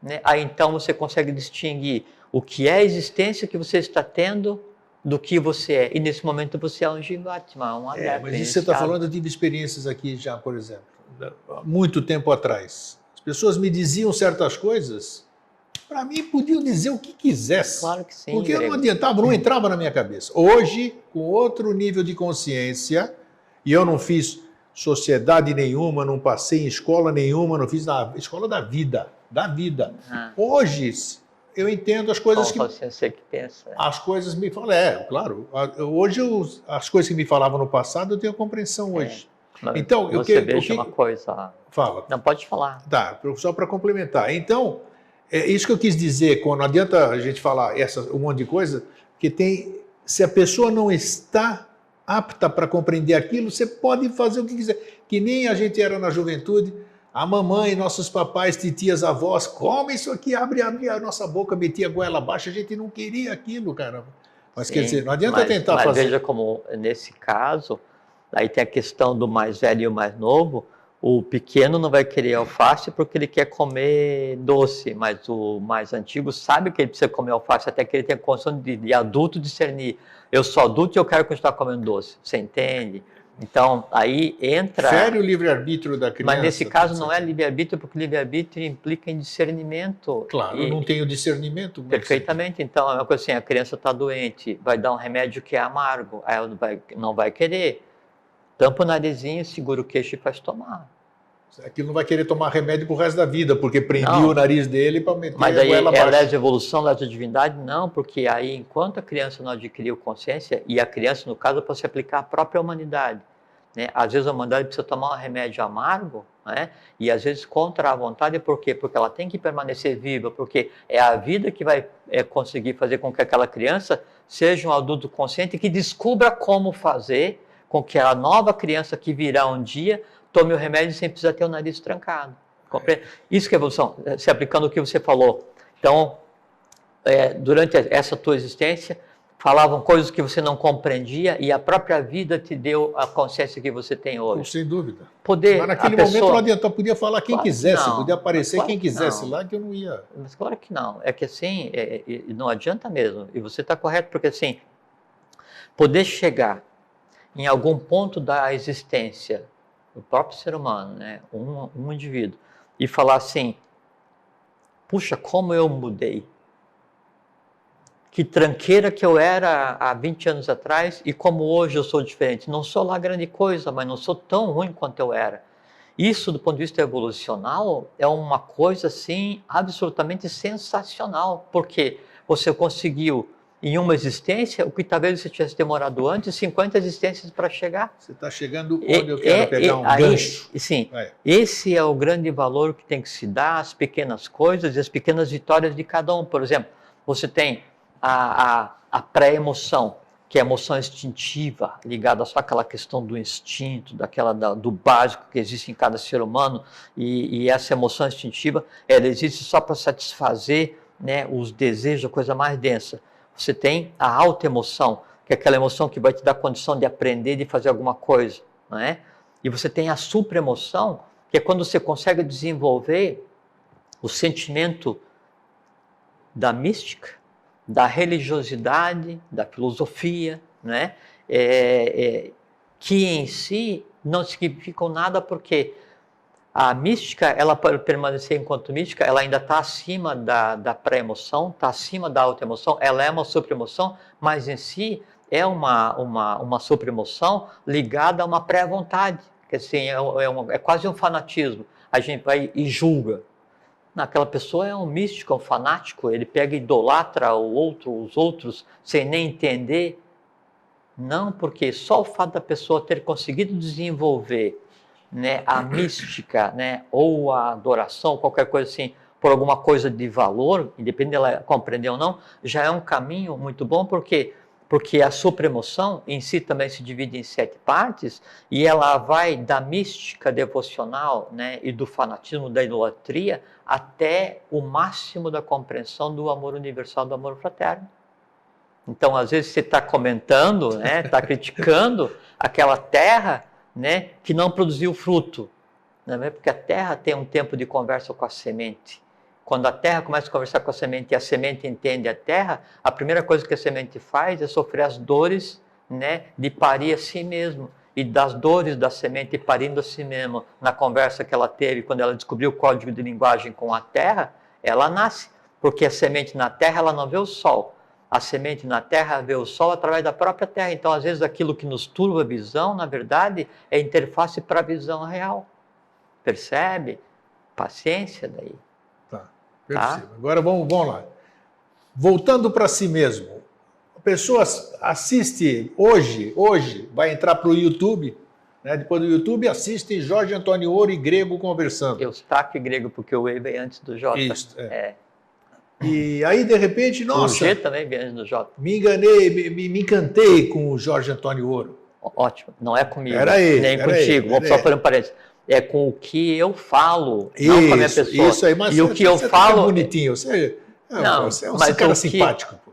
né? Aí então você consegue distinguir o que é a existência que você está tendo do que você é. E nesse momento você é um Jivatma, um adepto. Mas isso você está falando, eu tive experiências aqui já, por exemplo, há muito tempo atrás. As pessoas me diziam certas coisas, para mim podiam dizer o que quisesse. Claro que sim. Porque eu não adiantava, não entrava na minha cabeça. Hoje, com outro nível de consciência, e eu não fiz sociedade nenhuma, não passei em escola nenhuma, não fiz na escola da vida. Hoje eu entendo as coisas que... Você que pensa. As coisas me falam, claro. Hoje as coisas que me falavam no passado eu tenho compreensão hoje. Então, veja uma coisa. Fala. Não, pode falar. Tá, só para complementar. Então, é isso que eu quis dizer, quando não adianta a gente falar um monte de coisa, que tem, se a pessoa não está apta para compreender aquilo, você pode fazer o que quiser. Que nem a gente era na juventude, A mamãe, nossos papais, titias, avós, come isso aqui, abre a nossa boca, metia a goela abaixo, a gente não queria aquilo, caramba. Mas quer dizer, não adianta tentar fazer. Mas veja como, nesse caso, aí tem a questão do mais velho e o mais novo. O pequeno não vai querer alface porque ele quer comer doce, mas o mais antigo sabe que ele precisa comer alface, até que ele tenha condição de adulto discernir. Eu sou adulto e eu quero continuar comendo doce. Você entende? Então, aí entra... Fere o livre-arbítrio da criança. Mas nesse caso não é livre-arbítrio, porque livre-arbítrio implica em discernimento. Claro, eu não tenho discernimento. Perfeitamente. Então, é uma coisa assim, a criança está doente, vai dar um remédio que é amargo, aí ela não vai querer. Tampa o narizinho, segura o queixo e faz tomar. Aquilo não vai querer tomar remédio pro resto da vida, porque prendia o nariz dele para meter mas aí ela abaixo. É lesa evolução, lesa divindade? Não, porque aí enquanto a criança não adquiriu consciência, e a criança, no caso, pode se aplicar à própria humanidade. Né? Às vezes a humanidade precisa tomar um remédio amargo, né? E às vezes contra a vontade, por quê? Porque ela tem que permanecer viva, porque é a vida que vai conseguir fazer com que aquela criança seja um adulto consciente que descubra como fazer com que a nova criança que virá um dia tome o remédio sem precisar ter o nariz trancado. Compreende? Isso que é evolução, se aplicando o que você falou. Então, durante essa tua existência, falavam coisas que você não compreendia e a própria vida te deu a consciência que você tem hoje. Sem dúvida. Mas naquele momento não adianta, podia falar quem quisesse, podia aparecer quem quisesse lá, que eu não ia... Mas claro que não. É que assim, não adianta mesmo. E você está correto, porque assim, poder chegar em algum ponto da existência do próprio ser humano, né, um indivíduo, e falar assim, puxa, como eu mudei. Que tranqueira que eu era há 20 anos atrás e como hoje eu sou diferente. Não sou lá grande coisa, mas não sou tão ruim quanto eu era. Isso, do ponto de vista evolucional, é uma coisa, assim, absolutamente sensacional, porque você conseguiu, em uma existência, o que talvez você tivesse demorado antes, 50 existências para chegar. Você está chegando onde eu quero pegar um gancho. Sim, esse é o grande valor que tem que se dar às pequenas coisas e às pequenas vitórias de cada um. Por exemplo, você tem a pré-emoção, que é a emoção instintiva, ligada só àquela questão do instinto, do básico que existe em cada ser humano, e essa emoção instintiva, ela existe só para satisfazer, né, os desejos, a coisa mais densa. Você tem a alta emoção, que é aquela emoção que vai te dar condição de aprender, de fazer alguma coisa, não é? E você tem a supra-emoção, que é quando você consegue desenvolver o sentimento da mística, da religiosidade, da filosofia, né? Que em si não significam nada, porque a mística, ela para permanecer enquanto mística, ela ainda está acima da pré-emoção, está acima da auto-emoção, ela é uma super-emoção, mas em si é uma super-emoção ligada a uma pré-vontade, que assim, é quase um fanatismo. A gente vai e julga. Aquela pessoa é um místico, é um fanático, ele pega e idolatra os outros, sem nem entender. Não, porque só o fato da pessoa ter conseguido desenvolver, né, a mística, né, ou a adoração, qualquer coisa assim, por alguma coisa de valor, independente dela compreender ou não, já é um caminho muito bom, porque a supremoção em si também se divide em 7 partes, e ela vai da mística devocional, né, e do fanatismo, da idolatria, até o máximo da compreensão do amor universal, do amor fraterno. Então, às vezes, você está comentando, né, está criticando aquela terra, né, que não produziu fruto, né, porque a terra tem um tempo de conversa com a semente. Quando a terra começa a conversar com a semente e a semente entende a terra, a primeira coisa que a semente faz é sofrer as dores, né, de parir a si mesmo. E das dores da semente parindo a si mesmo, na conversa que ela teve, quando ela descobriu o código de linguagem com a terra, ela nasce. Porque a semente na terra, ela não vê o sol. A semente na terra vê o sol através da própria terra. Então, às vezes, aquilo que nos turva a visão, na verdade, é interface para a visão real. Percebe? Paciência daí. Tá? Agora vamos lá. Voltando para si mesmo. A pessoa assiste hoje vai entrar para o YouTube, né? Depois do YouTube assiste Jorge Antônio Ouro e Grego conversando. Eustáquio e Grego, porque o E vem antes do J. Isso, E aí, de repente, nossa... O G também vem antes do J. Me enganei, me encantei com o Jorge Antônio Ouro. Ótimo, não é comigo, era ele, nem contigo. Vou só fazer um parênteses. é com o que eu falo, não com a minha pessoa. Isso aí, mas e o que eu falo é bonitinho, você é um mas cara simpático.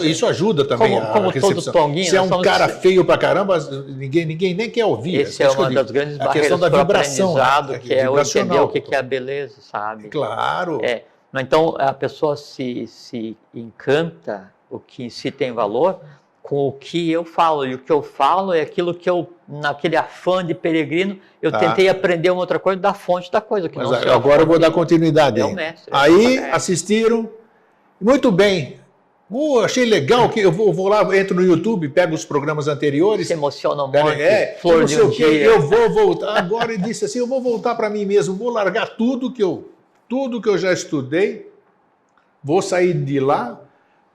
Isso ajuda também. Como todo tonguinho. Se é um cara feio pra caramba, ninguém nem quer ouvir. Essa é uma das grandes barreiras para o aprendizado, que é o entender o que é a beleza, sabe? Claro. Então, a pessoa se encanta, o que em si tem valor, com o que eu falo. E o que eu falo é aquilo que eu, naquele afã de peregrino, eu tentei aprender uma outra coisa da fonte da coisa. Que mas não agora eu vou dar continuidade. Aí assistiram. Muito bem. Achei legal que eu vou lá, entro no YouTube, pego os programas anteriores. Se emociona muito. Flor de um dia. Eu vou voltar. Agora ele disse assim, eu vou voltar para mim mesmo, vou largar tudo que eu já estudei, vou sair de lá,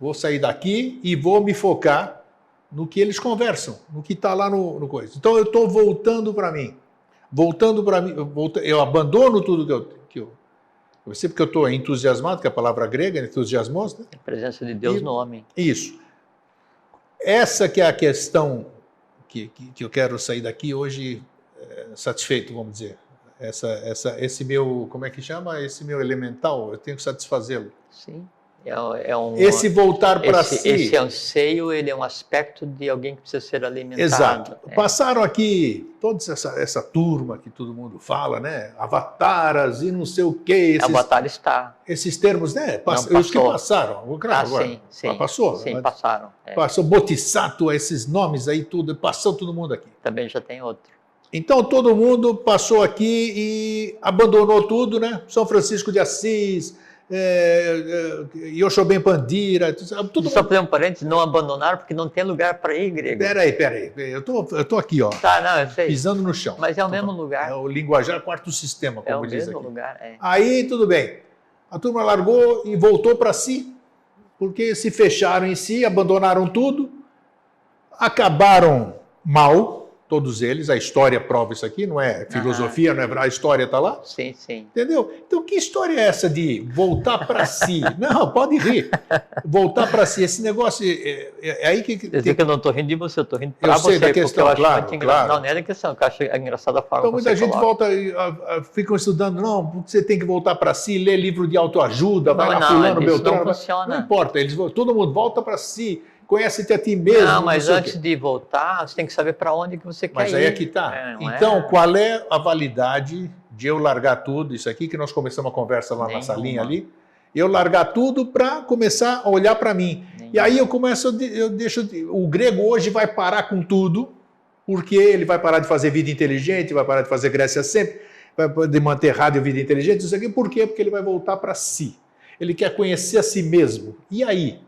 vou sair daqui e vou me focar no que eles conversam, no que está lá no coisa. Então eu estou voltando para mim. Eu abandono tudo que eu sempre que eu estou entusiasmado, que é a palavra grega, entusiasmos, né? A presença de Deus no homem. Isso. Essa que é a questão que eu quero sair daqui hoje satisfeito, vamos dizer. Esse meu, como é que chama? Esse meu elemental, eu tenho que satisfazê-lo. Sim. Esse voltar para si. Esse anseio, ele é um aspecto de alguém que precisa ser alimentado. Exato. Passaram aqui toda essa turma que todo mundo fala, né? Avataras e não sei o quê. Avatar está. Esses termos, né? Os que passaram. Sim. Passou. Sim, passaram. Passou Bodhisattva, esses nomes aí, tudo. Passou todo mundo aqui. Também já tem outro. Então, todo mundo passou aqui e abandonou tudo, né? São Francisco de Assis... Yoshobem Pandira, tudo. Só fazer um parênteses, não abandonaram porque não tem lugar para ir, grego. Peraí, eu tô aqui, ó. Eu sei. Pisando no chão. Mas é o mesmo lugar. É o linguajar quarto sistema, como diz aqui. É o mesmo lugar, Aí, tudo bem. A turma largou e voltou para si, porque se fecharam em si, abandonaram tudo, acabaram mal. Todos eles, a história prova isso aqui, não é filosofia, não é, a história está lá? Sim. Entendeu? Então, que história é essa de voltar para si? Não, pode rir. Voltar para si, esse negócio é aí que... Eu sei que eu não estou rindo de você, eu estou rindo para você. Eu sei da questão, claro. Não é da questão, eu acho engraçada a forma então, muita gente ficam estudando, não, porque você tem que voltar para si, ler livro de autoajuda, vai lá fulano, Beltrano. Não funciona. Não importa, todo mundo volta para si. Conhece-te a ti mesmo. Não, mas antes de voltar, você tem que saber para onde que você quer ir. Mas aí é que está. Então, qual é a validade de eu largar tudo, isso aqui que nós começamos a conversa lá na salinha ali, eu largar tudo para começar a olhar para mim. E aí o grego hoje vai parar com tudo, porque ele vai parar de fazer vida inteligente, vai parar de fazer Grécia sempre, vai poder manter rádio vida inteligente, isso aqui. Por quê? Porque ele vai voltar para si. Ele quer conhecer a si mesmo. E aí?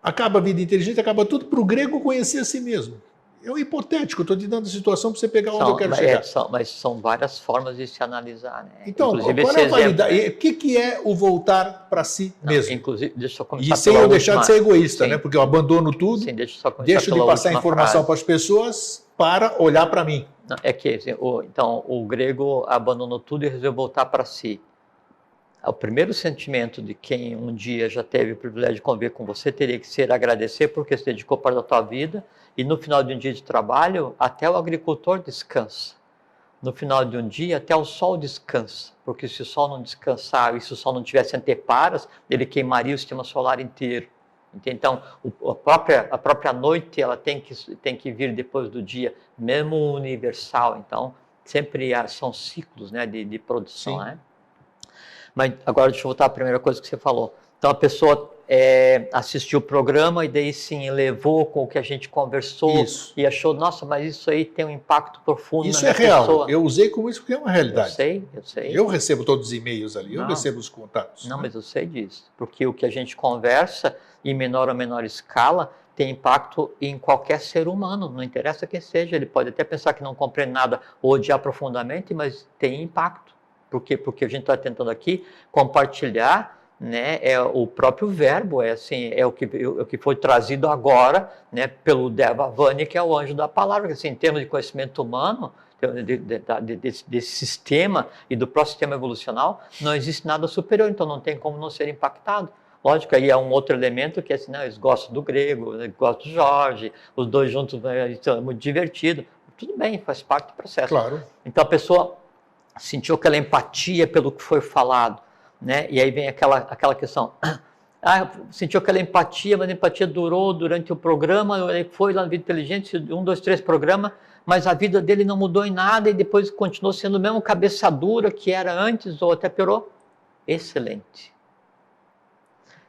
Acaba a vida inteligente, acaba tudo para o grego conhecer a si mesmo. É um hipotético, estou te dando a situação para você pegar onde eu quero chegar. Mas são várias formas de se analisar. Né? Então, inclusive, qual é a validade? O que é o voltar para si mesmo? Inclusive, deixa eu começar e sem eu deixar de ser egoísta, né? Porque eu abandono tudo, deixo de passar informação para as pessoas para olhar para mim. Não, então, o grego abandonou tudo e resolveu voltar para si. O primeiro sentimento de quem um dia já teve o privilégio de conviver com você teria que ser agradecer porque se dedicou para a tua vida e no final de um dia de trabalho até o agricultor descansa. No final de um dia até o sol descansa, porque se o sol não descansar e se o sol não tivesse anteparas, ele queimaria o sistema solar inteiro. Então, a própria noite ela tem que vir depois do dia, mesmo universal. Então, sempre são ciclos, né, de produção, né? Mas agora deixa eu voltar à primeira coisa que você falou. Então a pessoa assistiu o programa e daí sim levou com o que a gente conversou e achou, nossa, mas isso aí tem um impacto profundo isso na minha real. pessoa. Eu usei como isso porque é uma realidade. Eu sei. Eu recebo todos os e-mails ali, eu recebo os contatos. Não, mas eu sei disso. Porque o que a gente conversa, em menor ou menor escala, tem impacto em qualquer ser humano, não interessa quem seja. Ele pode até pensar que não compreende nada ou odiar profundamente, mas tem impacto. Por quê? Porque a gente está tentando aqui compartilhar, né, o próprio verbo, o que foi trazido agora, né, pelo Devavani, que é o anjo da palavra. Assim, em termos de conhecimento humano, desse sistema e do próprio sistema evolucional, não existe nada superior, então não tem como não ser impactado. Lógico, aí é um outro elemento que é assim, não, eles gostam do grego, eles gostam do Jorge, os dois juntos é muito divertido. tudo bem, faz parte do processo. Claro. Então a pessoa sentiu aquela empatia pelo que foi falado, né? E aí vem aquela questão, sentiu aquela empatia, mas a empatia durou durante o programa, ele foi lá no Vida Inteligente, 1, 2, 3 programa, mas a vida dele não mudou em nada e depois continuou sendo o mesmo cabeça dura que era antes ou até piorou. Excelente.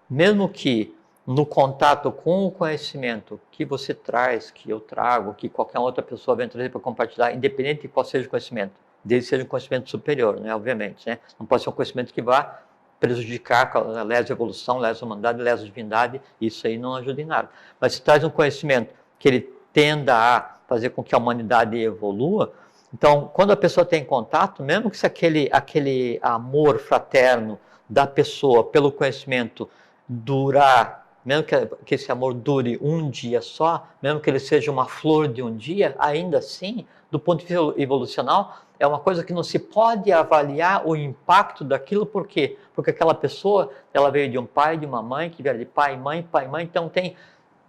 Mesmo que no contato com o conhecimento que você traz, que eu trago, que qualquer outra pessoa vem trazer para compartilhar, independente de qual seja o conhecimento, desde que seja um conhecimento superior, né? Obviamente, né? Não pode ser um conhecimento que vá prejudicar, lesa a evolução, lesa a humanidade, lesa a divindade, isso aí não ajuda em nada. Mas se traz um conhecimento que ele tenda a fazer com que a humanidade evolua, então, quando a pessoa tem contato, mesmo que se aquele amor fraterno da pessoa pelo conhecimento durar, mesmo que esse amor dure um dia só, mesmo que ele seja uma flor de um dia, ainda assim, do ponto de vista evolucional, é uma coisa que não se pode avaliar o impacto daquilo, por quê? Porque aquela pessoa, ela veio de um pai, de uma mãe, que vieram de pai, mãe, então tem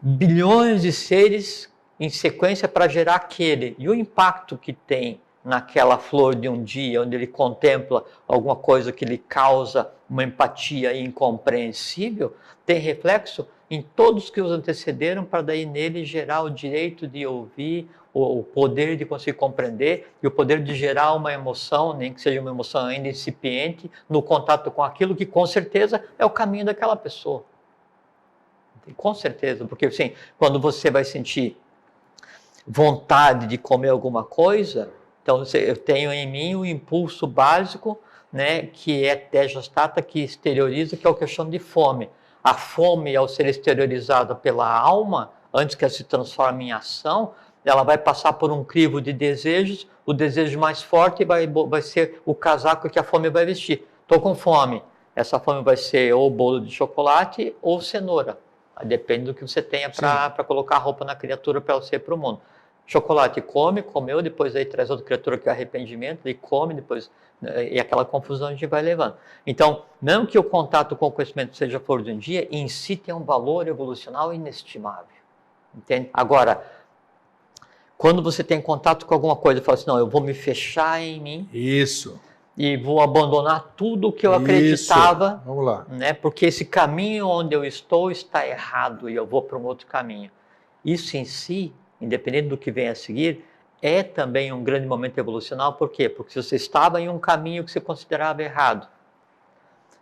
bilhões de seres em sequência para gerar aquele. E o impacto que tem naquela flor de um dia, onde ele contempla alguma coisa que lhe causa uma empatia incompreensível, tem reflexo em todos que os antecederam, para daí nele gerar o direito de ouvir, o poder de conseguir compreender e o poder de gerar uma emoção, nem que seja uma emoção ainda incipiente, no contato com aquilo que com certeza é o caminho daquela pessoa. Com certeza, porque assim, quando você vai sentir vontade de comer alguma coisa, então eu tenho em mim o impulso básico, né, que é Tejastata, que exterioriza, que é o que eu chamo de fome. A fome, ao ser exteriorizada pela alma, antes que ela se transforme em ação, ela vai passar por um crivo de desejos, o desejo mais forte vai ser o casaco que a fome vai vestir. Estou com fome, essa fome vai ser ou bolo de chocolate ou cenoura. Depende do que você tenha para colocar a roupa na criatura para ela ser para o mundo. Chocolate comeu, depois aí traz outra criatura que é arrependimento, e come, depois, e aquela confusão a gente vai levando. Então, não que o contato com o conhecimento seja flor de um dia, em si tem um valor evolucional inestimável. Entende? Agora, quando você tem contato com alguma coisa e fala assim, não, eu vou me fechar em mim. Isso. E vou abandonar tudo o que eu acreditava. Vamos lá. Né, porque esse caminho onde eu estou está errado e eu vou para um outro caminho. Isso em si, independente do que vem a seguir, é também um grande momento evolucional. Por quê? Porque se você estava em um caminho que você considerava errado,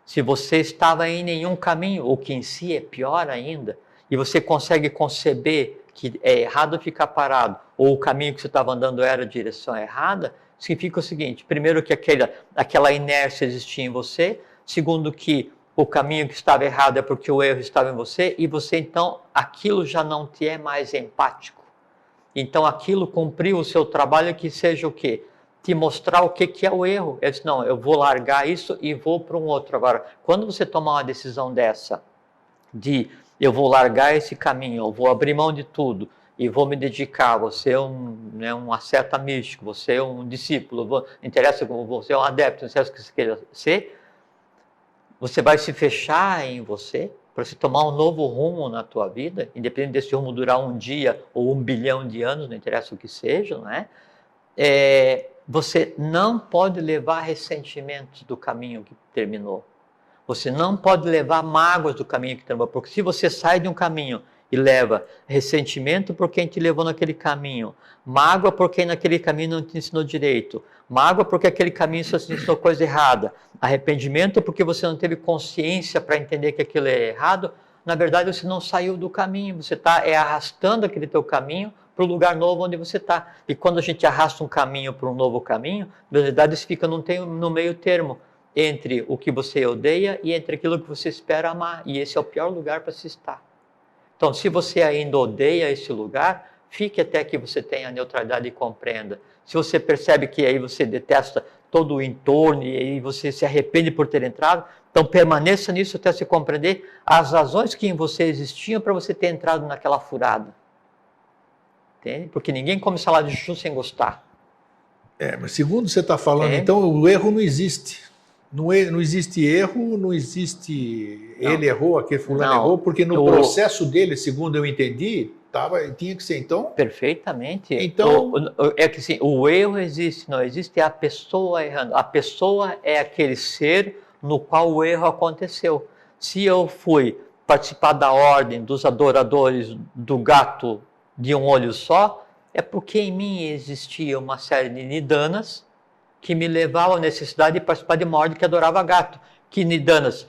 se você estava em nenhum caminho, o que em si é pior ainda, e você consegue conceber que é errado ficar parado, ou o caminho que você estava andando era a direção errada, significa o seguinte: primeiro, que aquela inércia existia em você; segundo, que o caminho que estava errado é porque o erro estava em você, e você então, aquilo já não te é mais empático. Então aquilo cumpriu o seu trabalho, que seja o quê? Te mostrar o que é o erro. Eu disse, não, eu vou largar isso e vou para um outro. Agora, quando você tomar uma decisão dessa, de eu vou largar esse caminho, eu vou abrir mão de tudo, e vou me dedicar, você é um asceta místico, você é um discípulo, não interessa, você é um adepto, não interessa o que você queira ser, você vai se fechar em você, para você tomar um novo rumo na tua vida, independente desse rumo durar um dia ou 1 bilhão de anos, não interessa o que seja, não é? Você não pode levar ressentimentos do caminho que terminou. Você não pode levar mágoas do caminho que terminou, porque se você sai de um caminho e leva ressentimento por quem te levou naquele caminho, mágoa por quem naquele caminho não te ensinou direito, mágoa porque aquele caminho só te ensinou coisa errada, arrependimento porque você não teve consciência para entender que aquilo é errado, na verdade você não saiu do caminho, você está arrastando aquele teu caminho para o lugar novo onde você está. E quando a gente arrasta um caminho para um novo caminho, na verdade isso fica no meio termo, entre o que você odeia e entre aquilo que você espera amar, e esse é o pior lugar para se estar. Então, se você ainda odeia esse lugar, fique até que você tenha neutralidade e compreenda. Se você percebe que aí você detesta todo o entorno e aí você se arrepende por ter entrado, então permaneça nisso até se compreender as razões que em você existiam para você ter entrado naquela furada. Entende? Porque ninguém come salada de chuchu sem gostar. Mas segundo você está falando, então o erro não existe. Não existe erro, não existe ele errou, aquele fulano Não. errou, porque no processo dele, segundo eu entendi, tinha que ser então. Perfeitamente. Então, é que assim, o erro existe, não existe a pessoa errando. A pessoa é aquele ser no qual o erro aconteceu. Se eu fui participar da ordem dos adoradores do gato de um olho só, é porque em mim existia uma série de nidanas que me levavam à necessidade de participar de uma ordem que adorava gato. Que nidanas,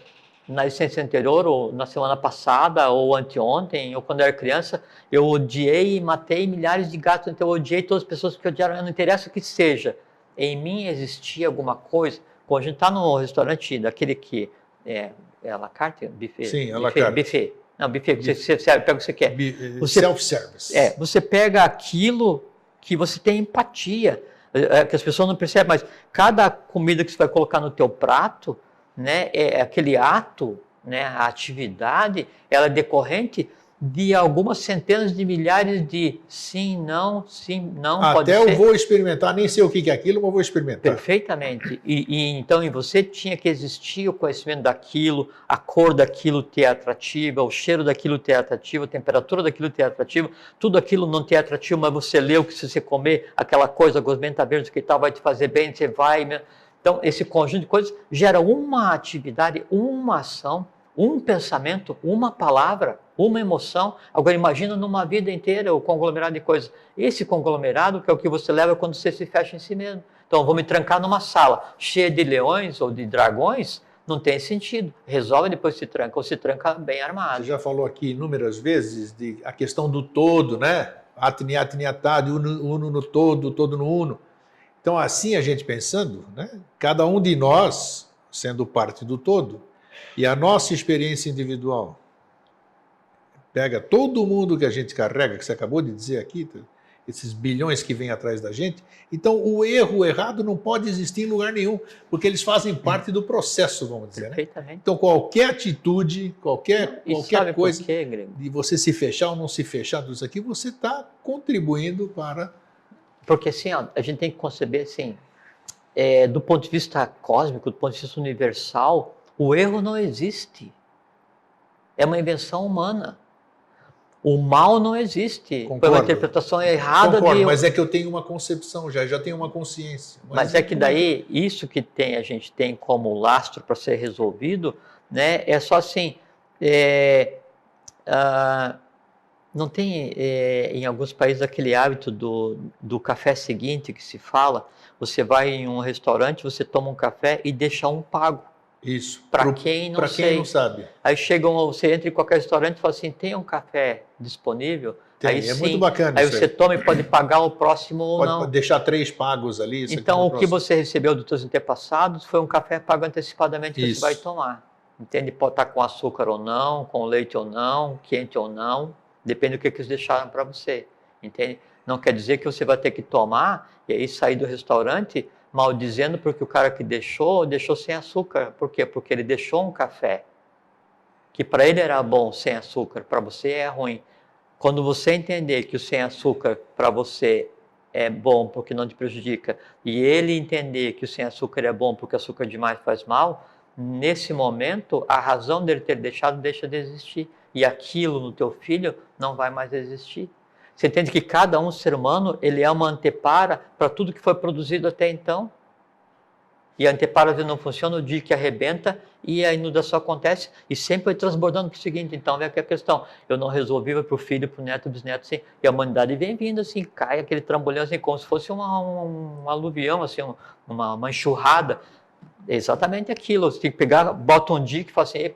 na licença anterior, ou na semana passada, ou anteontem, ou quando eu era criança, eu odiei e matei milhares de gatos, então eu odiei todas as pessoas que odiaram, não interessa o que seja. Em mim existia alguma coisa. Quando a gente está no restaurante daquele que é à la carte? Buffet? Sim, à la carte. Buffet. Não, buffet, você pega o que você quer. Self-service. Você pega aquilo que você tem empatia, que as pessoas não percebem, mas cada comida que você vai colocar no teu prato, né, é aquele ato, né, a atividade, ela é decorrente de algumas centenas de milhares de sim, não, pode ser. Até eu vou experimentar, nem sei o que é aquilo, mas vou experimentar. Perfeitamente. Então, em você tinha que existir o conhecimento daquilo, a cor daquilo ter atrativa, o cheiro daquilo ter atrativo, a temperatura daquilo ter atrativo, tudo aquilo não ter atrativo, mas você leu que se você comer aquela coisa gosmenta verde que tal vai te fazer bem, você vai. Então, esse conjunto de coisas gera uma atividade, uma ação, um pensamento, uma palavra, uma emoção. Agora, imagina numa vida inteira o conglomerado de coisas. Esse conglomerado que é o que você leva quando você se fecha em si mesmo. Então, vou me trancar numa sala cheia de leões ou de dragões, não tem sentido. Resolve depois se tranca, ou se tranca bem armado. Você já falou aqui inúmeras vezes a questão do todo, né? Atni, atniatad, uno no todo, todo no uno. Então, assim a gente pensando, né? Cada um de nós, sendo parte do todo, e a nossa experiência individual, pega todo mundo que a gente carrega, que você acabou de dizer aqui, esses bilhões que vêm atrás da gente, então o errado não pode existir em lugar nenhum, porque eles fazem parte do processo, vamos dizer. Né? Então qualquer atitude, qualquer coisa de você se fechar ou não se fechar disso aqui, você está contribuindo para... Porque assim, ó, a gente tem que conceber assim, do ponto de vista cósmico, do ponto de vista universal, o erro não existe. É uma invenção humana. O mal não existe. Concordo. Foi uma interpretação errada. Concordo, mas é que eu tenho uma concepção, já tenho uma consciência. Mas é que daí, isso que a gente tem como lastro para ser resolvido, né, é só assim, não tem em alguns países aquele hábito do café seguinte que se fala, você vai em um restaurante, você toma um café e deixa um pago. Isso. Para quem não sabe. Aí você entra em qualquer restaurante e fala assim, tem um café disponível? Tem, aí, muito bacana aí isso. Aí você toma e pode pagar o próximo ou não. Pode deixar 3 pagos ali. Então o que você recebeu dos seus antepassados foi um café pago antecipadamente que você vai tomar. Entende? Pode estar com açúcar ou não, com leite ou não, quente ou não, depende do que eles deixaram para você. Entende? Não quer dizer que você vai ter que tomar e aí sair do restaurante maldizendo porque o cara que deixou sem açúcar. Por quê? Porque ele deixou um café que para ele era bom sem açúcar, para você é ruim. Quando você entender que o sem açúcar para você é bom porque não te prejudica, e ele entender que o sem açúcar é bom porque açúcar demais faz mal, nesse momento a razão dele ter deixado deixa de existir. E aquilo no teu filho não vai mais existir. Você entende que cada ser humano, ele é uma antepara para tudo que foi produzido até então. E a antepara não funciona, o dia que arrebenta e a inundação acontece e sempre vai transbordando para o seguinte. Então, vem aqui a questão, eu não resolvi, vai para o filho, para o neto, bisneto, assim, e a humanidade vem vindo assim, cai aquele trambolhão assim, como se fosse um aluvião, assim, uma enxurrada. É exatamente aquilo, você tem que pegar, bota um dia que fala assim,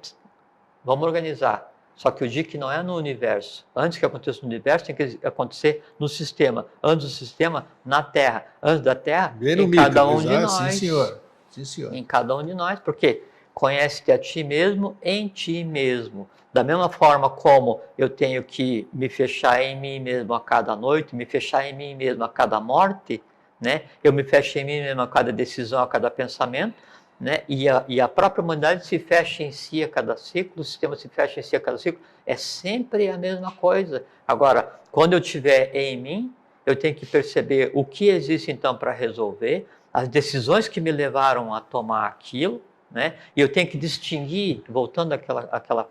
vamos organizar. Só que o DIC não é no universo. Antes que aconteça no universo, tem que acontecer no sistema. Antes do sistema, na Terra. Antes da Terra, em cada um de nós. Sim, senhor. Sim, senhor. Em cada um de nós. Porque conhece-te a ti mesmo em ti mesmo. Da mesma forma como eu tenho que me fechar em mim mesmo a cada noite, me fechar em mim mesmo a cada morte, né? Eu me fecho em mim mesmo a cada decisão, a cada pensamento, né? E a própria humanidade se fecha em si a cada ciclo, o sistema se fecha em si a cada ciclo, é sempre a mesma coisa. Agora, quando eu estiver em mim, eu tenho que perceber o que existe então para resolver, as decisões que me levaram a tomar aquilo, né? E eu tenho que distinguir, voltando àquela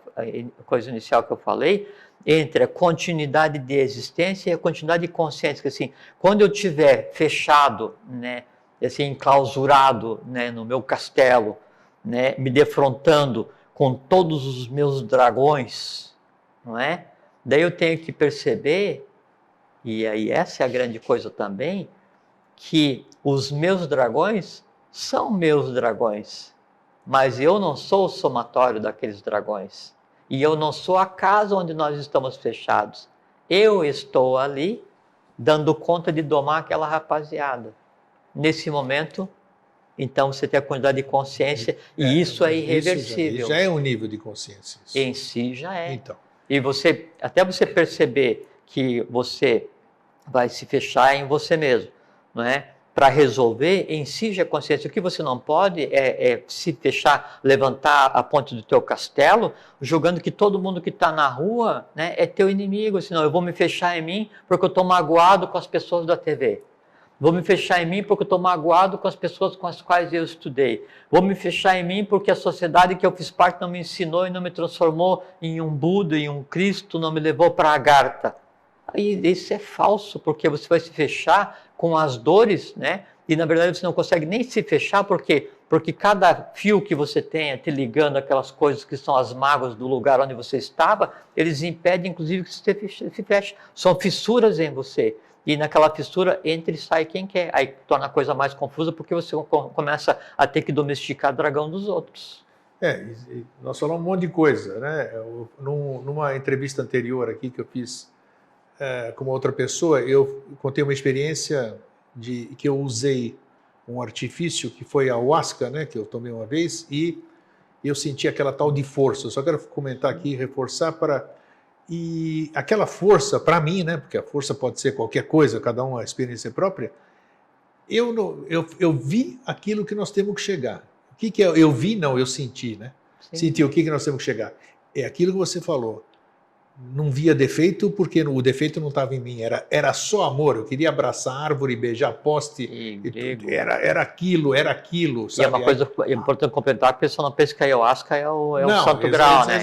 coisa inicial que eu falei, entre a continuidade de existência e a continuidade de consciência. Que, assim, quando eu estiver fechado, né, assim, enclausurado, né, no meu castelo, né, me defrontando com todos os meus dragões, não é? Daí eu tenho que perceber, e aí essa é a grande coisa também, que os meus dragões são meus dragões, mas eu não sou o somatório daqueles dragões. E eu não sou a casa onde nós estamos fechados. Eu estou ali dando conta de domar aquela rapaziada. Nesse momento, então você tem a quantidade de consciência e isso é irreversível. Isso já é um nível de consciência. Isso. Em si já é. Então. E você, até você perceber que você vai se fechar em você mesmo, não é? Para resolver, em si já é consciência. O que você não pode é se fechar, levantar a ponte do teu castelo, julgando que todo mundo que está na rua, né, é teu inimigo. Senão eu vou me fechar em mim porque eu estou magoado com as pessoas da TV. Vou me fechar em mim porque eu estou magoado com as pessoas com as quais eu estudei. Vou me fechar em mim porque a sociedade que eu fiz parte não me ensinou e não me transformou em um Buda, em um Cristo, não me levou para a Agartha. Aí isso é falso, porque você vai se fechar com as dores, né? E na verdade você não consegue nem se fechar, porque cada fio que você tenha te ligando aquelas coisas que são as mágoas do lugar onde você estava, eles impedem inclusive que você se feche. São fissuras em você. E naquela fissura entra e sai quem quer. Aí torna a coisa mais confusa porque você começa a ter que domesticar o dragão dos outros. Nós falamos um monte de coisa, né? Numa entrevista anterior aqui que eu fiz com uma outra pessoa, eu contei uma experiência que eu usei um artifício que foi a ayahuasca, né? Que eu tomei uma vez e eu senti aquela tal de força. Eu só quero comentar aqui, reforçar E aquela força, para mim, né, porque a força pode ser qualquer coisa, cada um a experiência própria, eu vi aquilo que nós temos que chegar. O que é? Eu vi, não, eu senti, né? Sim. Senti o que nós temos que chegar. É aquilo que você falou. Não via defeito, porque o defeito não estava em mim, era só amor. Eu queria abraçar a árvore, beijar poste. Era aquilo, sabe? E é uma coisa importante complementar, porque você não pensa que a ayahuasca é o santo grau, né?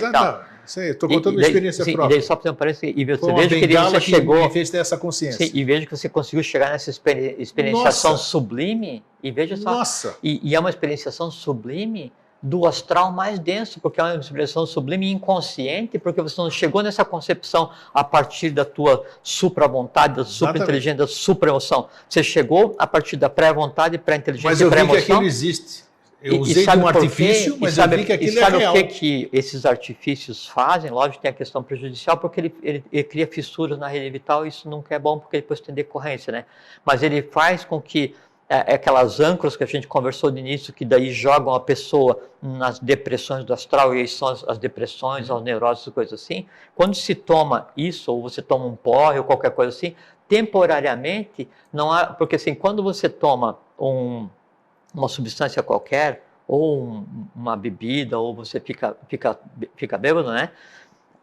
Estou contando uma experiência própria. E daí só para parece e você veja que você chegou, me fez ter essa consciência. Sim, e veja que você conseguiu chegar nessa experienciação sublime. E veja só. Nossa. E é uma experienciação sublime do astral mais denso, porque é uma expressão sublime inconsciente, porque você não chegou nessa concepção a partir da tua supra-vontade, da supra-inteligência, da supra-emoção. Você chegou a partir da pré-vontade, pré-inteligência e pré-emoção. Mas eu vi que aquilo existe. Eu usei de um artifício, mas eu vi que aquilo é real. E sabe o que esses artifícios fazem? Lógico, tem a questão prejudicial, porque ele cria fissuras na rede vital, e isso nunca é bom, porque depois tem decorrência, né? Mas ele faz com que aquelas âncoras que a gente conversou de início, que daí jogam a pessoa nas depressões do astral, e aí são as depressões, as neuroses e coisas assim. Quando se toma isso, ou você toma um porre ou qualquer coisa assim, temporariamente, não há... Porque assim, quando você toma uma substância qualquer, ou uma bebida, ou você fica bêbado, né?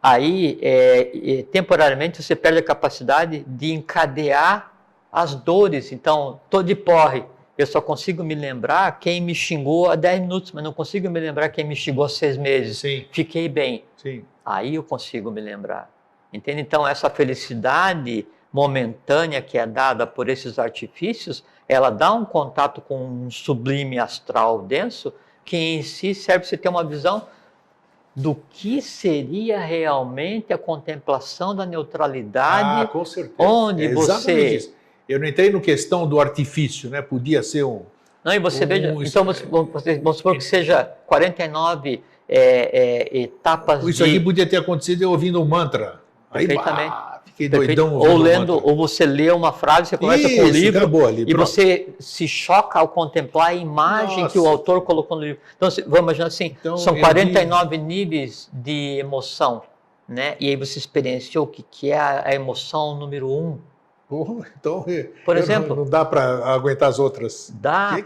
Aí, temporariamente, você perde a capacidade de encadear as dores. Então, estou de porre, eu só consigo me lembrar quem me xingou há 10 minutos, mas não consigo me lembrar quem me xingou há 6 meses. Sim. Fiquei bem. Sim. Aí eu consigo me lembrar. Entende? Então, essa felicidade momentânea que é dada por esses artifícios, ela dá um contato com um sublime astral denso, que em si serve para você ter uma visão do que seria realmente a contemplação da neutralidade, com certeza. Onde você... Isso. Eu não entrei no questão do artifício, né? Podia ser um... Não, e você veja, então vamos supor que seja 49 etapas Isso aqui podia ter acontecido eu ouvindo um mantra. Perfeitamente. Fiquei doidão ouvindo ou você lê uma frase, você conversa com o livro ali, e você se choca ao contemplar a imagem que o autor colocou no livro. Então, vamos imaginar assim, são 49 níveis de emoção, né? E aí você experienciou o que é a emoção número 1. Então, por exemplo, não dá para aguentar as outras. Dá,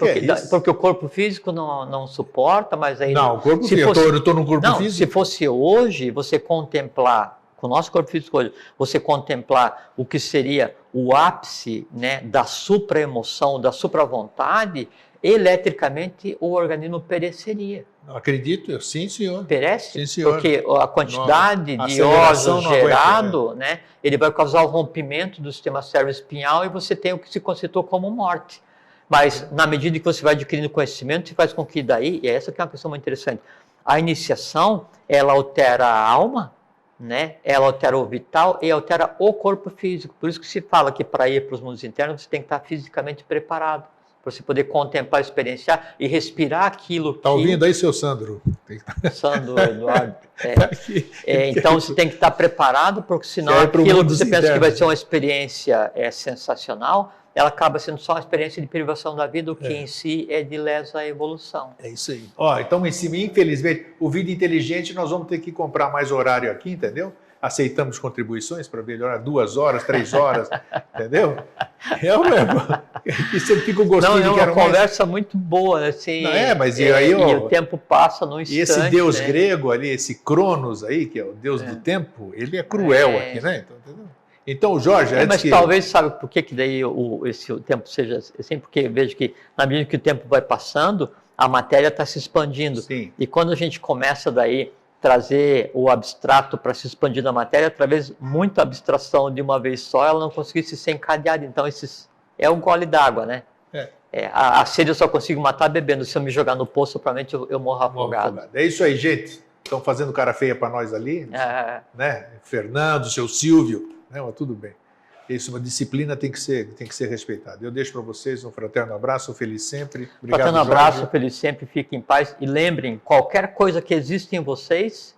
porque o corpo físico não suporta, mas aí... Não, o corpo físico, eu estou no corpo físico. Se fosse hoje, você contemplar, com o nosso corpo físico hoje, você contemplar o que seria o ápice, né, da supra-emoção, da supra-vontade, eletricamente o organismo pereceria. Não acredito, sim, senhor. Perece? Sim, senhor. Porque a quantidade Não, de óxido gerado, né, ele vai causar o rompimento do sistema cérebro-espinhal e você tem o que se constitui como morte. Mas, na medida que você vai adquirindo conhecimento, você faz com que daí, e essa que é uma questão muito interessante, a iniciação, ela altera a alma, né? Ela altera o vital e altera o corpo físico. Por isso que se fala que para ir para os mundos internos, você tem que estar fisicamente preparado, para você poder contemplar, experienciar e respirar aquilo. Está ouvindo aí, seu Sandro? Sandro, Eduardo. Então você tem que estar preparado, porque senão aquilo que você pensa que vai ser uma experiência sensacional, ela acaba sendo só uma experiência de privação da vida, o que em si é de lesa evolução. É isso aí. Então, em cima, infelizmente, o Vida Inteligente, nós vamos ter que comprar mais horário aqui, entendeu? Aceitamos contribuições para melhorar 2 horas, 3 horas, entendeu? E sempre fica o gostinho de que era uma conversa muito boa, assim. Não mas e aí, e o tempo passa num instante. E esse deus grego ali, esse Cronos aí, que é o deus do tempo, ele é cruel aqui, né? Então, Jorge... mas talvez, sabe por que daí o tempo seja assim? Porque vejo que, na medida que o tempo vai passando, a matéria está se expandindo. Sim. E quando a gente começa daí trazer o abstrato para se expandir na matéria, através muita abstração de uma vez só, ela não conseguisse ser encadeada. Então, é o gole d'água, né? A sede eu só consigo matar bebendo. Se eu me jogar no poço, provavelmente eu morro afogado. É isso aí, gente. Estão fazendo cara feia para nós ali, né? Fernando, seu Silvio, né? Mas tudo bem. Isso, uma disciplina tem que ser respeitada. Eu deixo para vocês um fraterno abraço, feliz sempre. Obrigado, fraterno abraço, feliz sempre, fiquem em paz. E lembrem, qualquer coisa que existe em vocês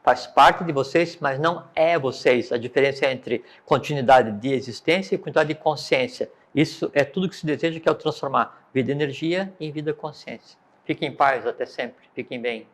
faz parte de vocês, mas não é vocês. A diferença é entre continuidade de existência e continuidade de consciência. Isso é tudo que se deseja, que é o transformar vida e energia em vida e consciência. Fiquem em paz, até sempre. Fiquem bem.